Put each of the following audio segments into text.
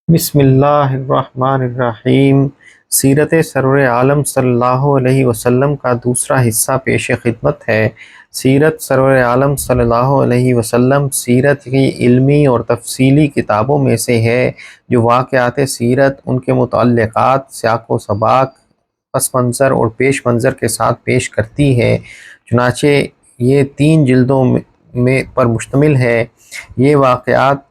بسم اللہ الرحمن الرحیم۔ سیرت سرور عالم صلی اللہ علیہ وسلم کا دوسرا حصہ پیش خدمت ہے۔ سیرت سرور عالم صلی اللہ علیہ وسلم سیرت کی علمی اور تفصیلی کتابوں میں سے ہے جو واقعات سیرت، ان کے متعلقات، سیاق و سباق، پس منظر اور پیش منظر کے ساتھ پیش کرتی ہے۔ چنانچہ یہ 3 جلدوں میں پر مشتمل ہے۔ یہ واقعات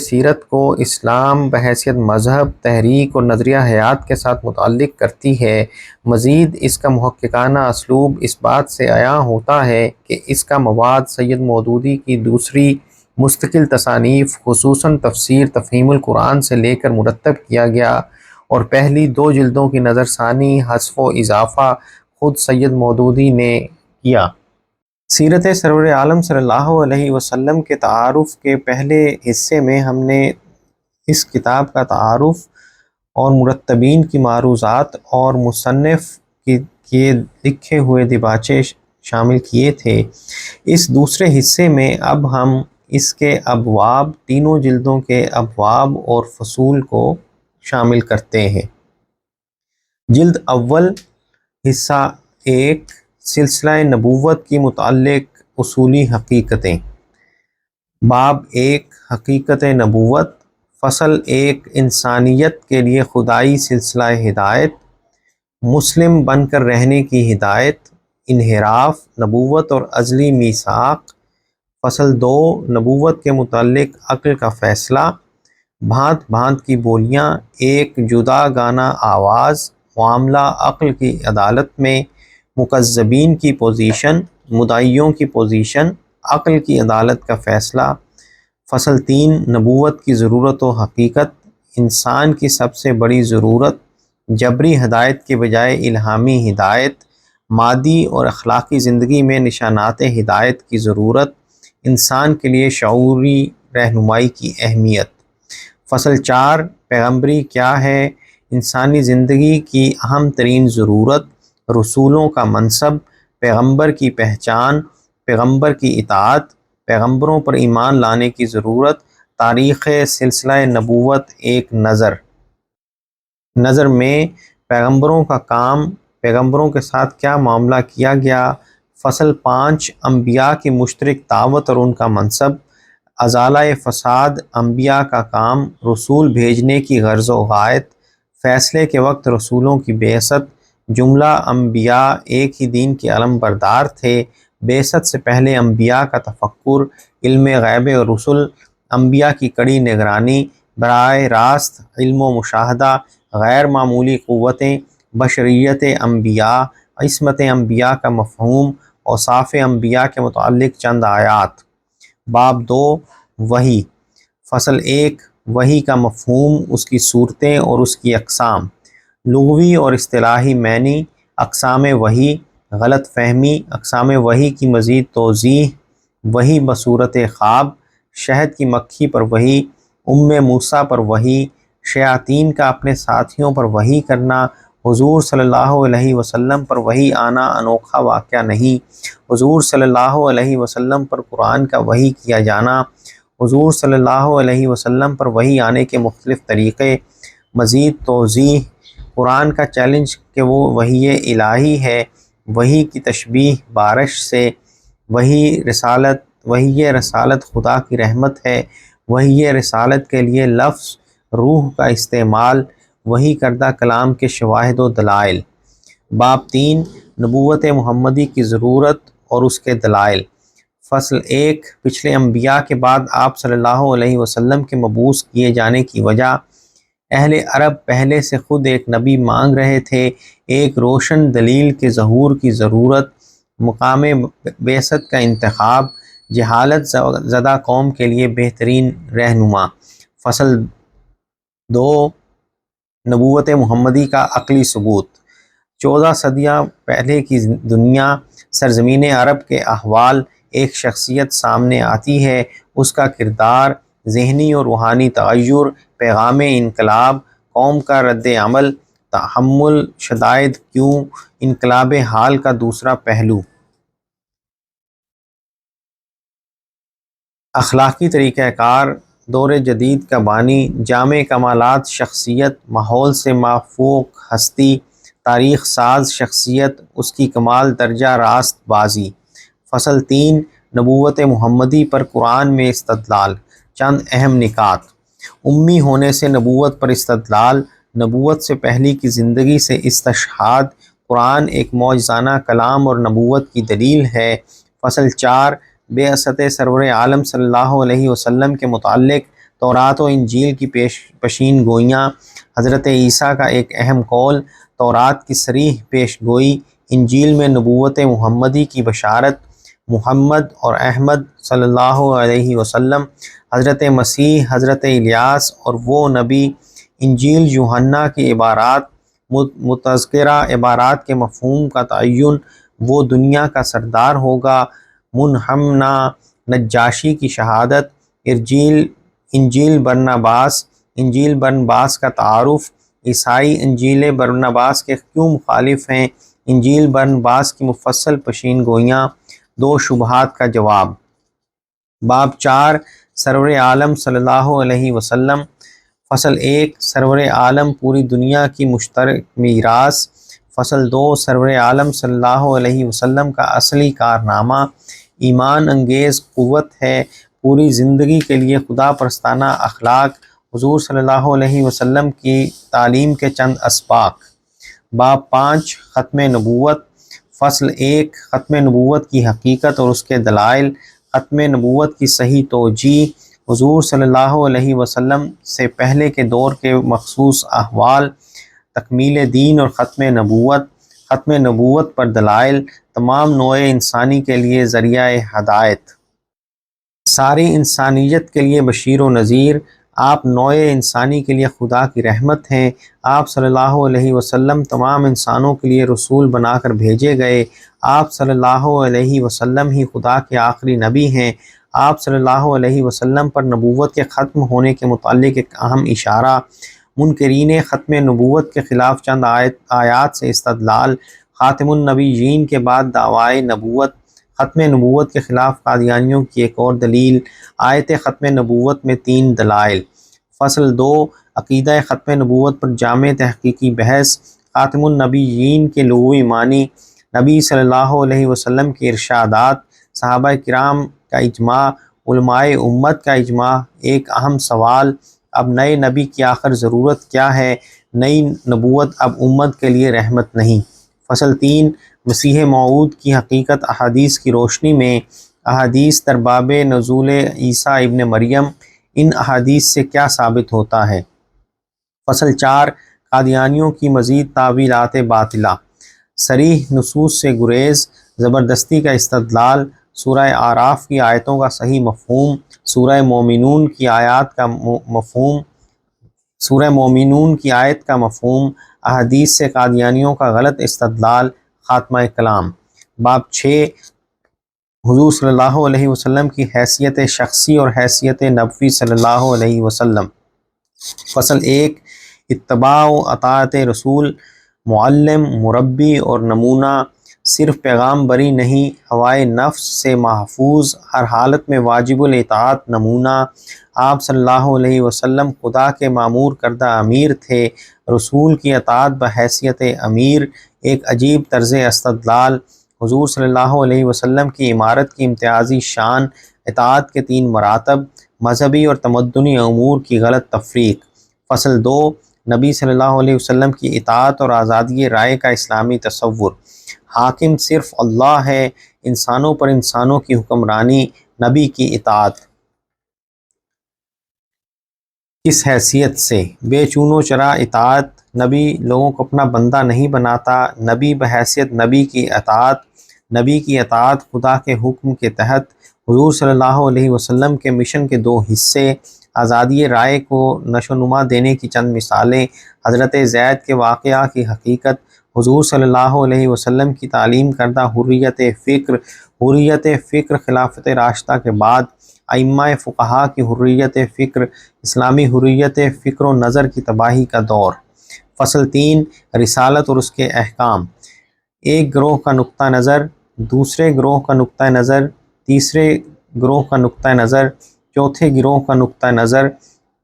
سیرت کو اسلام بحیثیت مذہب، تحریک اور نظریہ حیات کے ساتھ متعلق کرتی ہے۔ مزید اس کا محققانہ اسلوب اس بات سے عیاں ہوتا ہے کہ اس کا مواد سید مودودی کی دوسری مستقل تصانیف خصوصاً تفسیر تفہیم القرآن سے لے کر مرتب کیا گیا اور پہلی 2 جلدوں کی نظر ثانی، حذف و اضافہ خود سید مودودی نے کیا۔ سیرت سرور عالم صلی اللہ علیہ وسلم کے تعارف کے پہلے حصے میں ہم نے اس کتاب کا تعارف اور مرتبین کی معروضات اور مصنف کے لکھے ہوئے دیباچے شامل کیے تھے۔ اس دوسرے حصے میں اب ہم اس کے ابواب، تینوں جلدوں کے ابواب اور فصول کو شامل کرتے ہیں۔ جلد اول، حصہ 1، سلسلہ نبوت کی متعلق اصولی حقیقتیں۔ باب 1، حقیقت نبوت۔ فصل 1، انسانیت کے لیے خدائی سلسلہ ہدایت، مسلم بن کر رہنے کی ہدایت، انحراف، نبوت اور ازلی میثاق۔ فصل 2، نبوت کے متعلق عقل کا فیصلہ، بھانت بھانت کی بولیاں، ایک جدا گانا آواز، معاملہ عقل کی عدالت میں، مکذبین کی پوزیشن، مدعیوں کی پوزیشن، عقل کی عدالت کا فیصلہ۔ فصل 3، نبوت کی ضرورت و حقیقت، انسان کی سب سے بڑی ضرورت، جبری ہدایت کے بجائے الہامی ہدایت، مادی اور اخلاقی زندگی میں نشانات ہدایت کی ضرورت، انسان کے لیے شعوری رہنمائی کی اہمیت۔ فصل 4، پیغمبری کیا ہے، انسانی زندگی کی اہم ترین ضرورت، رسولوں کا منصب، پیغمبر کی پہچان، پیغمبر کی اطاعت، پیغمبروں پر ایمان لانے کی ضرورت، تاریخ سلسلہ نبوت ایک نظر میں پیغمبروں کا کام، پیغمبروں کے ساتھ کیا معاملہ کیا گیا۔ فصل 5، انبیاء کی مشترک دعوت اور ان کا منصب، ازالہ فساد، انبیاء کا کام، رسول بھیجنے کی غرض و غایت، فیصلے کے وقت رسولوں کی بعثت، جملہ انبیاء ایک ہی دین کے علم بردار تھے، بعثت سے پہلے انبیاء کا تفکر، علم غیب اور رسل، انبیاء کی کڑی نگرانی، براہ راست علم و مشاہدہ، غیر معمولی قوتیں، بشریت انبیاء، عصمت انبیاء کا مفہوم، اوصاف انبیاء کے متعلق چند آیات۔ باب 2، وحی۔ فصل 1، وحی کا مفہوم، اس کی صورتیں اور اس کی اقسام، لغوی اور اصطلاحی معنی، اقسام وحی، غلط فہمی، اقسام وحی کی مزید توضیح، وحی بصورت خواب، شہد کی مکھی پر وحی، موسیٰ پر وحی، شیاطین کا اپنے ساتھیوں پر وحی کرنا، حضور صلی اللہ علیہ وسلم پر وحی آنا انوکھا واقعہ نہیں، حضور صلی اللہ علیہ وسلم پر قرآن کا وحی کیا جانا، حضور صلی اللہ علیہ وسلم پر وحی آنے کے مختلف طریقے، مزید توضیح، قرآن کا چیلنج کہ وہ وحی الہی ہے، وحی کی تشبیہ بارش سے، وحی رسالت خدا کی رحمت ہے، وحی رسالت کے لیے لفظ روح کا استعمال، وحی کردہ کلام کے شواہد و دلائل۔ باب 3، نبوت محمدی کی ضرورت اور اس کے دلائل۔ فصل 1، پچھلے انبیاء کے بعد آپ صلی اللہ علیہ وسلم کے مبعوث کیے جانے کی وجہ۔ اہل عرب پہلے سے خود ایک نبی مانگ رہے تھے، ایک روشن دلیل کے ظہور کی ضرورت، مقام بعثت کا انتخاب، جہالت زدہ قوم کے لیے بہترین رہنما۔ فصل 2، نبوت محمدی کا عقلی ثبوت۔ 14 صدیاں پہلے کی دنیا، سرزمین عرب کے احوال، ایک شخصیت سامنے آتی ہے، اس کا کردار، ذہنی اور روحانی تغیر، پیغام انقلاب، قوم کا رد عمل، تحمل شدائد کیوں، انقلاب حال کا دوسرا پہلو، اخلاقی طریقہ کار، دور جدید کا بانی، جامع کمالات شخصیت، ماحول سے مافوق ہستی، تاریخ ساز شخصیت، اس کی کمال درجہ راست بازی۔ فصل 3 نبوت محمدی پر قرآن میں استدلال، چند اہم نکات۔ امی ہونے سے نبوت پر استدلال، نبوت سے پہلے کی زندگی سے استشہاد، قرآن ایک معجزانہ کلام اور نبوت کی دلیل ہے۔ فصل 4 بعثت سرور عالم صلی اللہ علیہ وسلم کے متعلق تورات و انجیل کی پیشین گوئیاں، حضرت عیسیٰ کا ایک اہم قول، تورات کی صریح پیش گوئی، انجیل میں نبوت محمدی کی بشارت، محمد اور احمد صلی اللہ علیہ وسلم، حضرت مسیح، حضرت الیاس اور وہ نبی، انجیل یوحنا کی عبارات، متذکرہ عبارات کے مفہوم کا تعین، وہ دنیا کا سردار ہوگا، منحمنا نجاشی کی شہادت، انجیل برنباس کا تعارف، عیسائی انجیل برنباس کے کیوں مخالف ہیں، انجیل برنباس کی مفصل پیشین گوئیاں، 2 شبہات کا جواب۔ باب 4 سرور عالم صلی اللہ علیہ وسلم۔ فصل 1 سرور عالم پوری دنیا کی مشترک میراث۔ فصل 2 سرور عالم صلی اللہ علیہ وسلم کا اصلی کارنامہ، ایمان انگیز قوت ہے، پوری زندگی کے لیے خدا پرستانہ اخلاق، حضور صلی اللہ علیہ وسلم کی تعلیم کے چند اسباق۔ باب 5 ختم نبوت۔ فصل 1 ختم نبوت کی حقیقت اور اس کے دلائل، ختم نبوت کی صحیح توجیہ، حضور صلی اللہ علیہ وسلم سے پہلے کے دور کے مخصوص احوال، تکمیل دین اور ختم نبوت پر دلائل، تمام نوع انسانی کے لیے ذریعہ ہدایت، ساری انسانیت کے لیے بشیر و نذیر، آپ نوع انسانی کے لیے خدا کی رحمت ہیں، آپ صلی اللہ علیہ وسلم تمام انسانوں کے لیے رسول بنا کر بھیجے گئے، آپ صلی اللہ علیہ وسلم ہی خدا کے آخری نبی ہیں، آپ صلی اللہ علیہ وسلم پر نبوت کے ختم ہونے کے متعلق ایک اہم اشارہ، منکرین ختم نبوت کے خلاف چند آیات سے استدلال، خاتم النبیین کے بعد دعوی نبوت، ختم نبوت کے خلاف قادیانیوں کی ایک اور دلیل، آیت ختم نبوت میں 3 دلائل۔ فصل 2 عقیدہ ختم نبوت پر جامع تحقیقی بحث، خاتم النبیین کے لغوی معنی، نبی صلی اللہ علیہ وسلم کے ارشادات، صحابہ کرام کا اجماع، علماء امت کا اجماع، ایک اہم سوال، اب نئے نبی کی آخر ضرورت کیا ہے، نئی نبوت اب امت کے لیے رحمت نہیں۔ فصل 3 مسیح موعود کی حقیقت احادیث کی روشنی میں، احادیث در باب نزول عیسیٰ ابن مریم، ان احادیث سے کیا ثابت ہوتا ہے۔ فصل 4 قادیانیوں کی مزید تعویلات باطلہ، صریح نصوص سے گریز، زبردستی کا استدلال، سورہ اعراف کی آیتوں کا صحیح مفہوم، سورہ مومنون کی آیت کا مفہوم، احادیث سے قادیانیوں کا غلط استدلال، خاتمہ کلام۔ باب 6 حضور صلی اللہ علیہ وسلم کی حیثیت شخصی اور حیثیت نبوی صلی اللہ علیہ وسلم۔ فصل 1 اتباع و اطاعت رسول، معلم، مربی اور نمونہ، صرف پیغام بری نہیں، ہوائے نفس سے محفوظ، ہر حالت میں واجب الاطاعت نمونہ، آپ صلی اللہ علیہ وسلم خدا کے معمور کردہ امیر تھے، رسول کی اطاعت بحیثیت امیر، ایک عجیب طرز استدلال، حضور صلی اللہ علیہ وسلم کی امارت کی امتیازی شان، اطاعت کے 3 مراتب، مذہبی اور تمدنی امور کی غلط تفریق۔ فصل 2 نبی صلی اللہ علیہ وسلم کی اطاعت اور آزادی رائے کا اسلامی تصور، حاکم صرف اللہ ہے، انسانوں پر انسانوں کی حکمرانی، نبی کی اطاعت کس حیثیت سے، بے چون و چرا اطاعت، نبی لوگوں کو اپنا بندہ نہیں بناتا، نبی بحیثیت نبی کی اطاعت خدا کے حکم کے تحت، حضور صلی اللہ علیہ وسلم کے مشن کے 2 حصے، آزادی رائے کو نشو و نما دینے کی چند مثالیں، حضرت زید کے واقعہ کی حقیقت، حضور صلی اللہ علیہ وسلم کی تعلیم کردہ حریت فکر خلافت راشدہ کے بعد، ائمہ فقہا کی حریت فکر، اسلامی حریت فکر و نظر کی تباہی کا دور۔ فصل 3 رسالت اور اس کے احکام، ایک گروہ کا نقطہ نظر، دوسرے گروہ کا نقطہ نظر، تیسرے گروہ کا نقطہ نظر، چوتھے گروہ کا نقطہ نظر،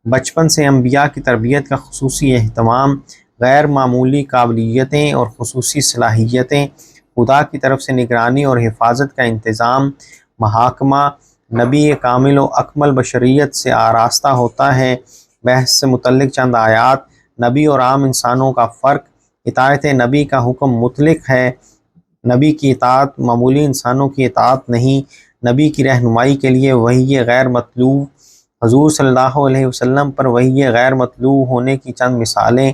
بچپن سے انبیاء کی تربیت کا خصوصی اہتمام، غیر معمولی قابلیتیں اور خصوصی صلاحیتیں، خدا کی طرف سے نگرانی اور حفاظت کا انتظام، محاکمہ، نبی کامل و اکمل بشریت سے آراستہ ہوتا ہے۔ بحث سے متعلق چند آیات۔ نبی اور عام انسانوں کا فرق۔ اطاعت نبی کا حکم مطلق ہے، نبی کی اطاعت معمولی انسانوں کی اطاعت نہیں۔ نبی کی رہنمائی کے لیے وحی غیر مطلوب، حضور صلی اللہ علیہ وسلم پر وحی غیر مطلوب ہونے کی چند مثالیں۔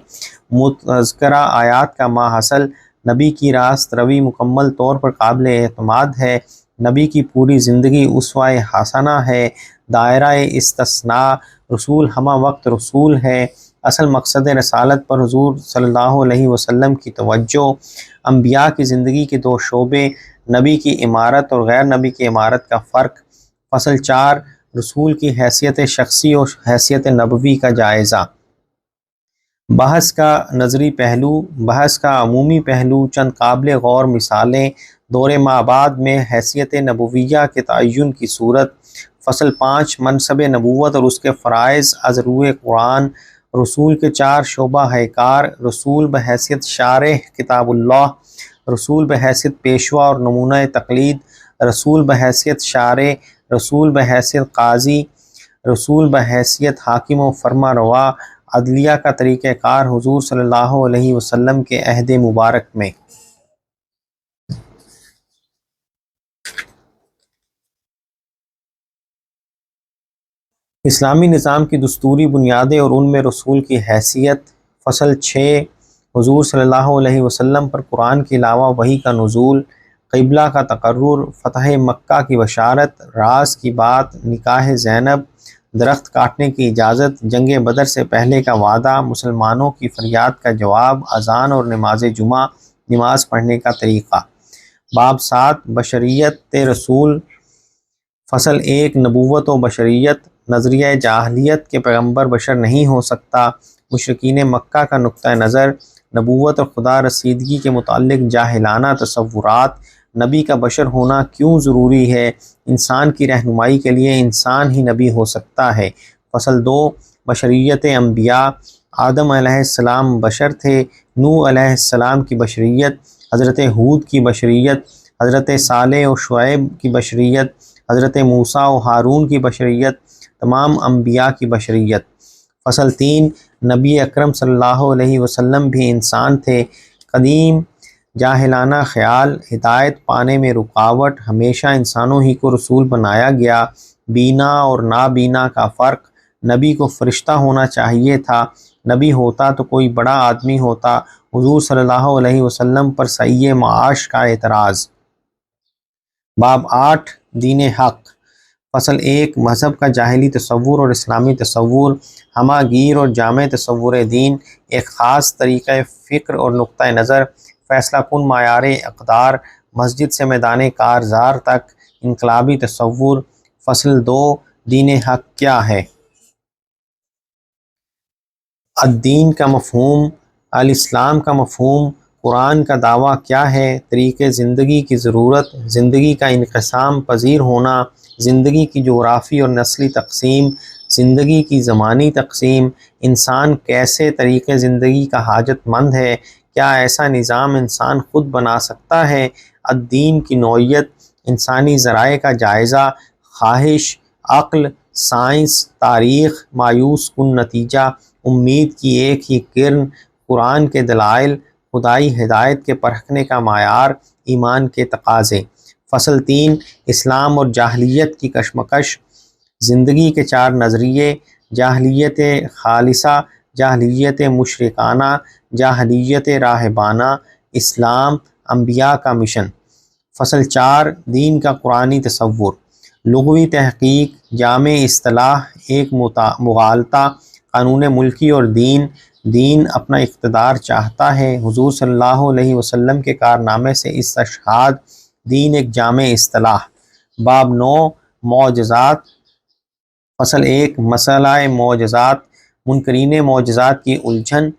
متذکرہ آیات کا ماحصل، نبی کی راست روی مکمل طور پر قابل اعتماد ہے، نبی کی پوری زندگی اسوہ حسنہ ہے۔ دائرہ استثناء، رسول ہمہ وقت رسول ہے، اصل مقصد رسالت پر حضور صلی اللہ علیہ وسلم کی توجہ۔ انبیاء کی زندگی کے دو شعبے، نبی کی امارت اور غیر نبی کی امارت کا فرق۔ فصل 4، رسول کی حیثیت شخصی اور حیثیت نبوی کا جائزہ۔ بحث کا نظری پہلو، بحث کا عمومی پہلو، چند قابل غور مثالیں۔ دور مابعد میں حیثیت نبویہ کے تعین کی صورت۔ فصل 5، منصب نبوت اور اس کے فرائض از روئے قرآن۔ رسول کے 4 شعبہ کار: رسول بحیثیت شارح کتاب اللہ، رسول بحیثیت پیشوا اور نمونہ تقلید، رسول بحیثیت شارع، رسول بحیثیت قاضی، رسول بحیثیت حاکم و فرما روا۔ عدلیہ کا طریقہ کار حضور صلی اللہ علیہ وسلم کے عہد مبارک میں۔ اسلامی نظام کی دستوری بنیادیں اور ان میں رسول کی حیثیت۔ فصل 6، حضور صلی اللہ علیہ وسلم پر قرآن کے علاوہ وحی کا نزول، قبلہ کا تقرر، فتح مکہ کی بشارت، راز کی بات، نکاح زینب، درخت کاٹنے کی اجازت، جنگ بدر سے پہلے کا وعدہ، مسلمانوں کی فریاد کا جواب، اذان اور نماز جمعہ، نماز پڑھنے کا طریقہ۔ باب 7، بشریت رسول۔ فصل 1، نبوت و بشریت۔ نظریہ جاہلیت کے پیغمبر بشر نہیں ہو سکتا۔ مشرکین مکہ کا نقطہ نظر، نبوت اور خدا رسیدگی کے متعلق جاہلانہ تصورات، نبی کا بشر ہونا کیوں ضروری ہے، انسان کی رہنمائی کے لیے انسان ہی نبی ہو سکتا ہے۔ فصل 2، بشریت انبیاء۔ آدم علیہ السلام بشر تھے، نوح علیہ السلام کی بشریت، حضرت ہود کی بشریت، حضرت صالح و شعیب کی بشریت، حضرت موسیٰ و ہارون کی بشریت، تمام انبیاء کی بشریت۔ فصل 3، نبی اکرم صلی اللہ علیہ وسلم بھی انسان تھے۔ قدیم جاہلانہ خیال، ہدایت پانے میں رکاوٹ، ہمیشہ انسانوں ہی کو رسول بنایا گیا۔ بینا اور نابینا کا فرق، نبی کو فرشتہ ہونا چاہیے تھا، نبی ہوتا تو کوئی بڑا آدمی ہوتا۔ حضور صلی اللہ علیہ وسلم پر صحیح معاش کا اعتراض۔ باب 8، دین حق۔ فصل 1، مذہب کا جاہلی تصور اور اسلامی تصور، ہمہ گیر اور جامع تصور دین، ایک خاص طریقہ فکر اور نقطہ نظر، فیصلہ کن معیار اقدار، مسجد سے میدان کارزار تک، انقلابی تصور۔ فصل 2، دین حق کیا ہے؟ الدین کا مفہوم، الاسلام کا مفہوم، قرآن کا دعویٰ کیا ہے، طریقِ زندگی کی ضرورت، زندگی کا انقسام پذیر ہونا، زندگی کی جغرافی اور نسلی تقسیم، زندگی کی زمانی تقسیم، انسان کیسے طریقِ زندگی کا حاجت مند ہے، کیا ایسا نظام انسان خود بنا سکتا ہے، الدین کی نوعیت، انسانی ذرائع کا جائزہ، خواہش، عقل، سائنس، تاریخ، مایوس کن نتیجہ، امید کی ایک ہی کرن، قرآن کے دلائل، خدائی ہدایت کے پرکھنے کا معیار، ایمان کے تقاضے۔ فصل 3، اسلام اور جاہلیت کی کشمکش، زندگی کے 4 نظریے، جاہلیت خالصہ، جاہلیت مشرکانہ، جاہلیت راہبانہ، اسلام، انبیاء کا مشن۔ فصل 4، دین کا قرآنی تصور، لغوی تحقیق، جامع اصطلاح، ایک مغالطہ، قانون ملکی اور دین، دین اپنا اقتدار چاہتا ہے، حضور صلی اللہ علیہ وسلم کے کارنامے سے استشہاد، دین ایک جامع اصطلاح۔ باب 9، معجزات۔ فصل 1، مسئلہ معجزات، منکرین معجزات کی الجھن،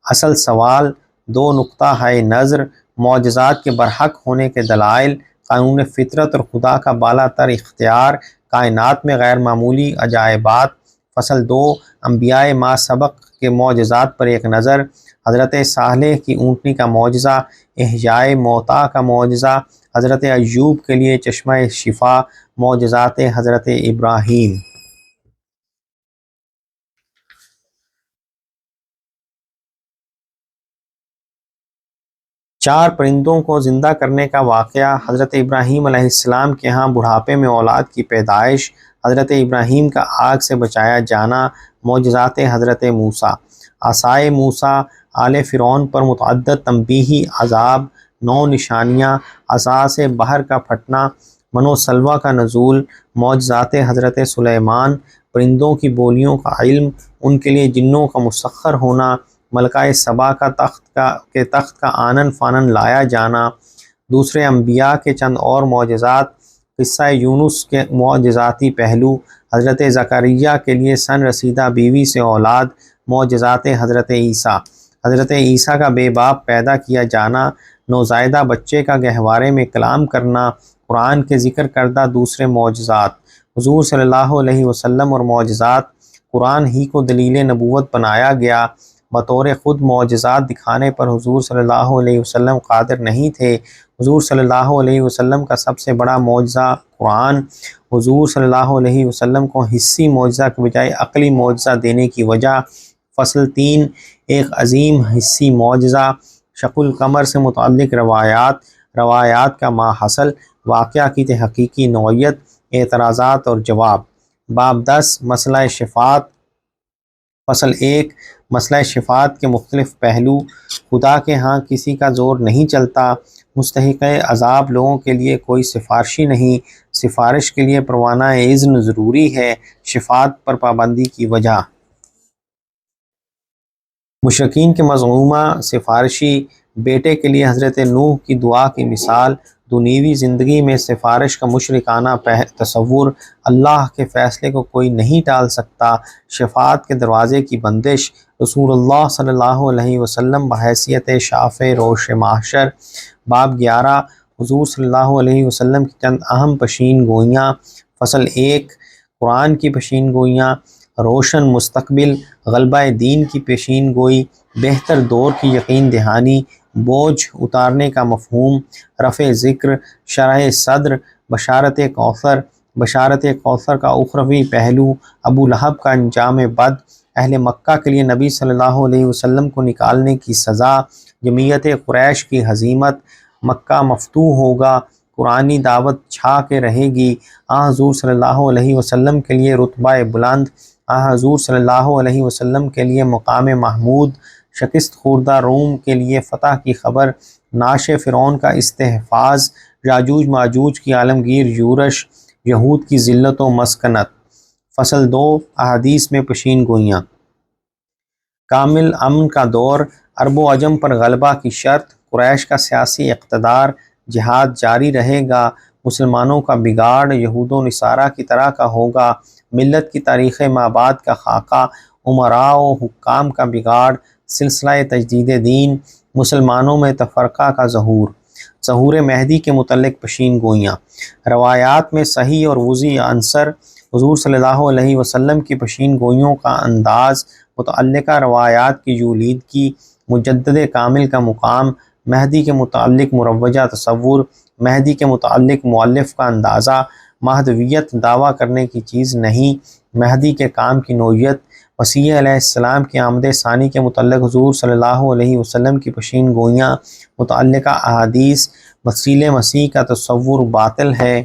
اصل سوال، 2 نقطہ نظر، معجزات کے برحق ہونے کے دلائل، قانون فطرت اور خدا کا بالا تر اختیار، کائنات میں غیر معمولی عجائبات۔ فصل 2، انبیاء ما سبق کے معجزات پر ایک نظر۔ حضرت صالح کی اونٹنی کا معجزہ، احیاء موتیٰ کا معجزہ، حضرت ایوب کے لیے چشمہ شفا، معجزات حضرت ابراہیم۔ 4 پرندوں کو زندہ کرنے کا واقعہ، حضرت ابراہیم علیہ السلام کے ہاں بڑھاپے میں اولاد کی پیدائش، حضرت ابراہیم کا آگ سے بچایا جانا، معجزات حضرت موسیٰ۔ عصائے موسیٰ، آل فرعون پر متعدد تنبیہی عذاب، 9 نشانیاں، عصا سے بحر کا پھٹنا، من و سلویٰ کا نزول، معجزات حضرت سلیمان، پرندوں کی بولیوں کا علم، ان کے لیے جنوں کا مسخر ہونا، ملکہ سبا کا تخت کا آنن فانن لایا جانا، دوسرے انبیاء کے چند اور معجزات، قصہ یونس کے معجزاتی پہلو، حضرت زکریا کے لیے سن رسیدہ بیوی سے اولاد، معجزات حضرت عیسیٰ، حضرت عیسیٰ کا بے باپ پیدا کیا جانا، نوزائیدہ بچے کا گہوارے میں کلام کرنا، قرآن کے ذکر کردہ دوسرے معجزات، حضور صلی اللہ علیہ وسلم اور معجزات۔ قرآن ہی کو دلیل نبوت بنایا گیا، بطور خود معجزات دکھانے پر حضور صلی اللہ علیہ وسلم قادر نہیں تھے۔ حضور صلی اللہ علیہ وسلم کا سب سے بڑا معجزہ قرآن، حضور صلی اللہ علیہ وسلم کو حسی معجزہ کے بجائے عقلی معجزہ دینے کی وجہ۔ فصل 3، ایک عظیم حسی معجزہ، شق القمر سے متعلق روایات کا ماحصل، واقعہ کی حقیقی نوعیت، اعتراضات اور جواب۔ باب 10، مسئلہ شفاعت۔ فصل 1، مسئلہ شفاعت کے مختلف پہلو۔ خدا کے ہاں کسی کا زور نہیں چلتا، مستحق عذاب لوگوں کے لیے کوئی سفارشی نہیں، سفارش کے لیے پروانہ اذن ضروری ہے، شفاعت پر پابندی کی وجہ۔ مشرکین کے مذمومہ سفارشی بیٹے کے لیے حضرت نوح کی دعا کی مثال، دنیوی زندگی میں سفارش کا مشرکانہ تصور، اللہ کے فیصلے کو کوئی نہیں ٹال سکتا، شفاعت کے دروازے کی بندش، رسول اللہ صلی اللہ علیہ وسلم بحیثیت شافع روش محشر۔ باب 11، حضور صلی اللہ علیہ وسلم کی چند اہم پیشین گوئیاں۔ فصل 1، قرآن کی پیشین گوئیاں، روشن مستقبل، غلبہ دین کی پیشین گوئی، بہتر دور کی یقین دہانی، بوجھ اتارنے کا مفہوم، رفع ذکر، شرح صدر، بشارت کوثر کا اخروی پہلو، ابو لہب کا انجام بد، اہل مکہ کے لیے نبی صلی اللہ علیہ وسلم کو نکالنے کی سزا، جمعیت قریش کی ہزیمت، مکہ مفتوح ہوگا، قرآنی دعوت چھا کے رہے گی، حضور صلی اللہ علیہ وسلم کے لیے رتبہ بلند، حضور صلی اللہ علیہ وسلم کے لیے مقام محمود، شکست خوردہ روم کے لیے فتح کی خبر، نعش فرعون کا استحفاظ، یاجوج ماجوج کی عالمگیر یورش، یہود کی ذلت و مسکنت۔ فصل 2، احادیث میں پیشین گوئیاں۔ کامل امن کا دور، عرب و عجم پر غلبہ کی شرط، قریش کا سیاسی اقتدار، جہاد جاری رہے گا، مسلمانوں کا بگاڑ یہود و نصارہ کی طرح کا ہوگا، ملت کی تاریخ مابعد کا خاکہ، امراء و حکام کا بگاڑ، سلسلہ تجدید دین، مسلمانوں میں تفرقہ کا ظہور مہدی کے متعلق پیشین گوئیاں۔ روایات میں صحیح اور وضعی عنصر، حضور صلی اللہ علیہ وسلم کی پیشین گوئیوں کا انداز، متعلقہ روایات کی یولیدگی، مجدد کامل کا مقام، مہدی کے متعلق مروجہ تصور، مہدی کے متعلق مؤلف کا اندازہ، مہدویت دعویٰ کرنے کی چیز نہیں، مہدی کے کام کی نوعیت، مسیح علیہ السلام کی آمد ثانی کے متعلق حضور صلی اللہ علیہ وسلم کی پیشین گوئیاں، متعلقہ احادیث، مسیل مسیح کا تصور باطل ہے۔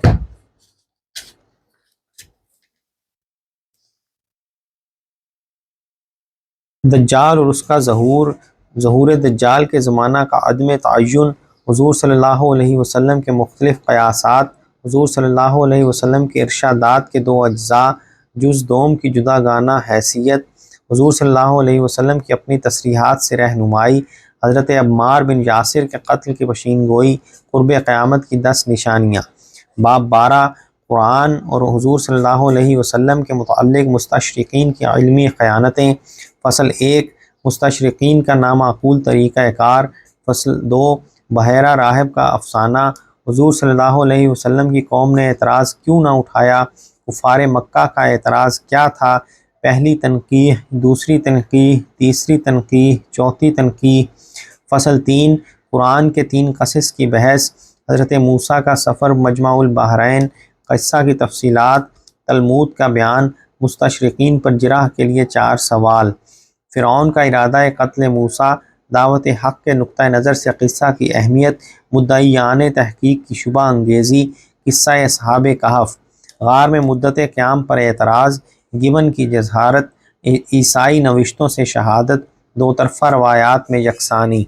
دجال اور اس کا ظہور دجال کے زمانہ کا عدم تعین، حضور صلی اللہ علیہ وسلم کے مختلف قیاسات، حضور صلی اللہ علیہ وسلم کے ارشادات کے 2 اجزاء، جز دوم کی جداگانہ حیثیت، حضور صلی اللہ علیہ وسلم کی اپنی تصریحات سے رہنمائی، حضرت عمار بن یاسر کے قتل کی پیشین گوئی، قرب قیامت کی 10 نشانیاں۔ باب 12، قرآن اور حضور صلی اللہ علیہ وسلم کے متعلق مستشرقین کی علمی خیانتیں۔ فصل 1، مستشرقین کا نامعقول طریقہ کار۔ فصل 2، بحیرہ راہب کا افسانہ، حضور صلی اللہ علیہ وسلم کی قوم نے اعتراض کیوں نہ اٹھایا؟ کفار مکہ کا اعتراض کیا تھا؟ پہلی تنقیح، دوسری تنقیح، تیسری تنقیح، چوتھی تنقیح۔ فصل 3، قرآن کے 3 قصص کی بحث، حضرت موسیٰ کا سفر مجمع البحرین، قصہ کی تفصیلات، تلمود کا بیان، مستشرقین پر جرح کے لیے 4 سوال، فرعون کا ارادہ قتل موسیٰ، دعوت حق کے نقطہ نظر سے قصہ کی اہمیت، مدعیان تحقیق کی شبہ انگیزی، قصہ اصحاب کہف، غار میں مدت قیام پر اعتراض، گبن کی جزہارت، عیسائی نوشتوں سے شہادت، دو طرفہ روایات میں یکسانی۔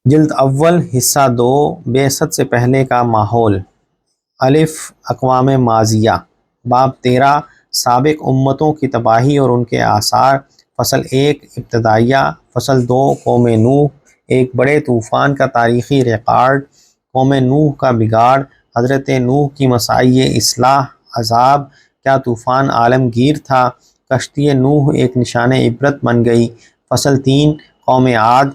جلد اول، حصہ 2، بعثت سے پہلے کا ماحول۔ الف، اقوام ماضیہ۔ باب 13، سابق امتوں کی تباہی اور ان کے آثار۔ فصل 1، ابتدائیہ۔ فصل 2، قوم نوح، ایک بڑے طوفان کا تاریخی ریکارڈ۔ قوم نوح کا بگاڑ، حضرت نوح کی مساعی اصلاح، عذاب، کیا طوفان عالمگیر تھا؟ کشتی نوح ایک نشان عبرت بن گئی۔ فصل 3، قوم عاد،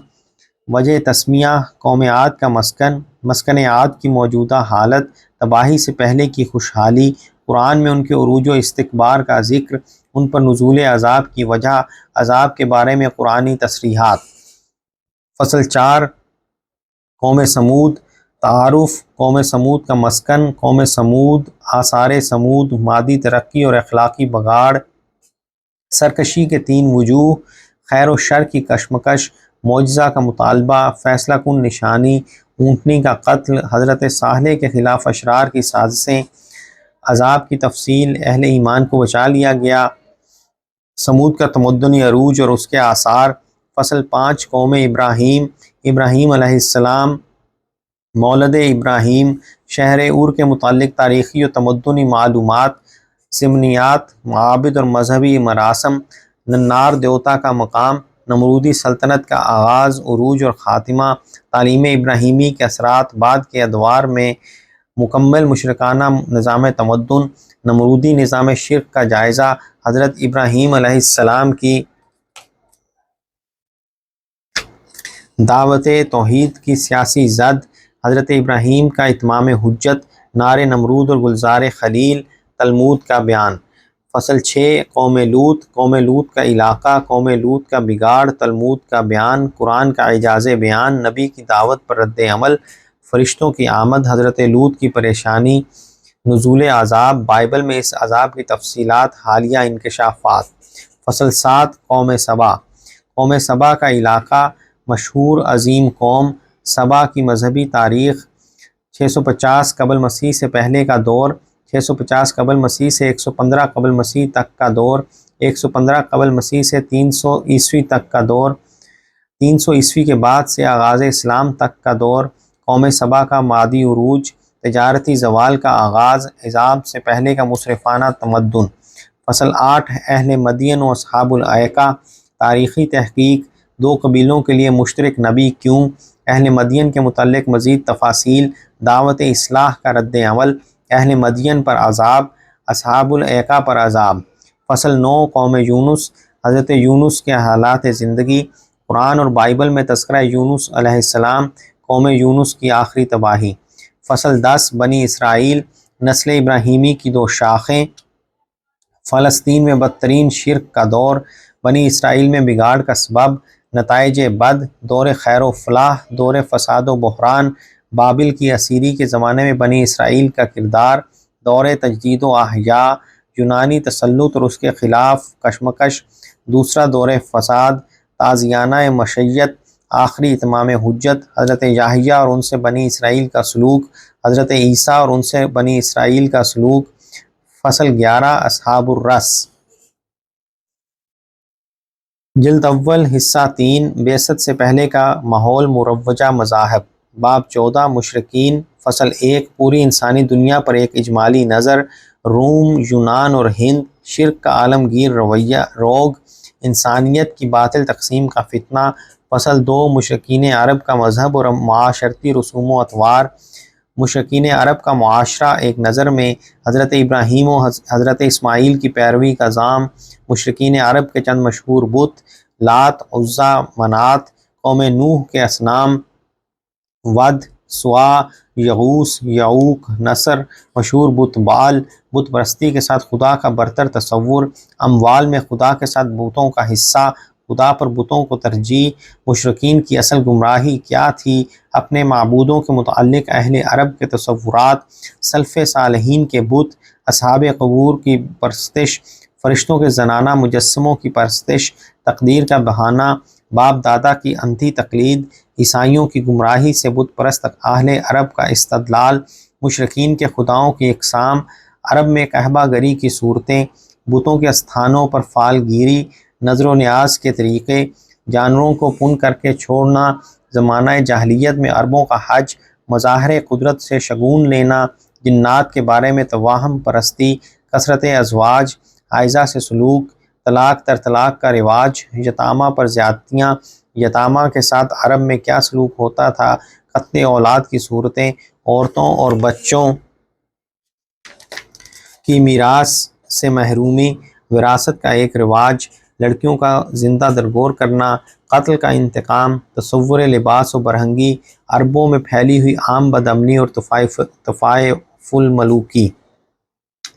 وجہ تسمیہ، قوم عاد کا مسکن عاد کی موجودہ حالت، تباہی سے پہلے کی خوشحالی، قرآن میں ان کے عروج و استکبار کا ذکر، ان پر نزول عذاب کی وجہ، عذاب کے بارے میں قرآنی تصریحات۔ فصل 4، قوم سمود، تعارف، قوم سمود کا مسکن، قوم سمود، آثار سمود، مادی ترقی اور اخلاقی بگاڑ، سرکشی کے 3 وجوہ، خیر و شر کی کشمکش، معجزہ کا مطالبہ، فیصلہ کن نشانی، اونٹنی کا قتل، حضرت صالح کے خلاف اشرار کی سازشیں، عذاب کی تفصیل، اہل ایمان کو بچا لیا گیا، سمود کا تمدنی عروج اور اس کے آثار۔ فصل 5، قوم ابراہیم، ابراہیم علیہ السلام، مولد ابراہیم، شہر عور کے متعلق تاریخی و تمدنی معلومات، ضمنیات، معابد اور مذہبی مراسم، ننار دیوتا کا مقام، نمرودی سلطنت کا آغاز، عروج اور خاتمہ، تعلیم ابراہیمی کے اثرات، بعد کے ادوار میں مکمل مشرکانہ نظام تمدن، نمرودی نظام شرک کا جائزہ، حضرت ابراہیم علیہ السلام کی دعوت توحید کی سیاسی زد، حضرت ابراہیم کا اتمام حجت، نار نمرود اور گلزار خلیل، تلمود کا بیان۔ فصل 6، قوم لوط، قوم لوط کا علاقہ، قوم لوط کا بگاڑ، تلمود کا بیان، قرآن کا اعجاز بیان، نبی کی دعوت پر رد عمل، فرشتوں کی آمد، حضرت لوط کی پریشانی، نزول عذاب، بائبل میں اس عذاب کی تفصیلات، حالیہ انکشافات۔ فصل 7، قوم سبا، قوم سبا کا علاقہ، مشہور عظیم قوم، سبا کی مذہبی تاریخ، 650 قبل مسیح سے پہلے کا دور، 650 قبل مسیح سے 115 قبل مسیح تک کا دور، 115 قبل مسیح سے 300 عیسوی تک کا دور، 300 عیسوی کے بعد سے آغاز اسلام تک کا دور، قوم سبا کا مادی عروج، تجارتی زوال کا آغاز، عذاب سے پہلے کا مصرفانہ تمدن۔ فصل 8، اہل مدین و اصحاب الایکہ، تاریخی تحقیق، 2 قبیلوں کے لیے مشترک نبی کیوں، اہل مدین کے متعلق مزید تفاصیل، دعوت اصلاح کا رد عمل، اہل مدین پر عذاب، اصحاب الایکہ پر عذاب۔ فصل 9، قوم یونس، حضرت یونس کے حالات زندگی، قرآن اور بائبل میں تذکرہ یونس علیہ السلام، قوم یونس کی آخری تباہی۔ فصل 10، بنی اسرائیل، نسل ابراہیمی کی 2 شاخیں، فلسطین میں بدترین شرک کا دور، بنی اسرائیل میں بگاڑ کا سبب، نتائج بد، دور خیر و فلاح، دور فساد و بحران، بابل کی اسیری کے زمانے میں بنی اسرائیل کا کردار، دور تجدید و احیاء، یونانی تسلط اور اس کے خلاف کشمکش، دوسرا دور فساد، تازیانہ مشیت، آخری اتمام حجت، حضرت یحییٰ اور ان سے بنی اسرائیل کا سلوک، حضرت عیسیٰ اور ان سے بنی اسرائیل کا سلوک۔ فصل 11، اصحاب الرس، جلد اول، حصہ 3، بعثت سے پہلے کا ماحول، مروجہ مذاہب۔ باب 14، مشرکین۔ فصل 1، پوری انسانی دنیا پر ایک اجمالی نظر، روم، یونان اور ہند، شرک کا عالمگیر روگ، انسانیت کی باطل تقسیم کا فتنہ۔ فصل 2، مشرکین عرب کا مذہب اور معاشرتی رسوم و اطوار، مشرکین عرب کا معاشرہ ایک نظر میں، حضرت ابراہیم و حضرت اسماعیل کی پیروی کا ذام، مشرکین عرب کے چند مشہور بت، لات، عزا، منات، قوم نوح کے اصنام، ود، سوا، یغوس، یعوق، نصر، مشہور بت بال، بت پرستی کے ساتھ خدا کا برتر تصور، اموال میں خدا کے ساتھ بتوں کا حصہ، خدا پر بتوں کو ترجیح، مشرکین کی اصل گمراہی کیا تھی، اپنے معبودوں کے متعلق اہل عرب کے تصورات، سلف صالحین کے بت، اصحاب قبور کی پرستش، فرشتوں کے زنانہ مجسموں کی پرستش، تقدیر کا بہانہ، باپ دادا کی انتھی تقلید، عیسائیوں کی گمراہی سے بت پرست اہل عرب کا استدلال، مشرکین کے خداؤں کی اقسام، عرب میں کعبہ گری کی صورتیں، بتوں کے استھانوں پر فال گیری، نظر و نیاز کے طریقے، جانوروں کو پن کر کے چھوڑنا، زمانہ جاہلیت میں عربوں کا حج، مظاہر قدرت سے شگون لینا، جنات کے بارے میں توہم پرستی، کثرت ازواج، حائضہ سے سلوک، طلاق در طلاق کا رواج، یتامہ پر زیادتیاں، یتامہ کے ساتھ عرب میں کیا سلوک ہوتا تھا، قتل اولاد کی صورتیں، عورتوں اور بچوں کی میراث سے محرومی، وراثت کا ایک رواج، لڑکیوں کا زندہ درگور کرنا، قتل کا انتقام، تصور لباس و برہنگی، عربوں میں پھیلی ہوئی عام بدامنی اور طفائف الملوکی۔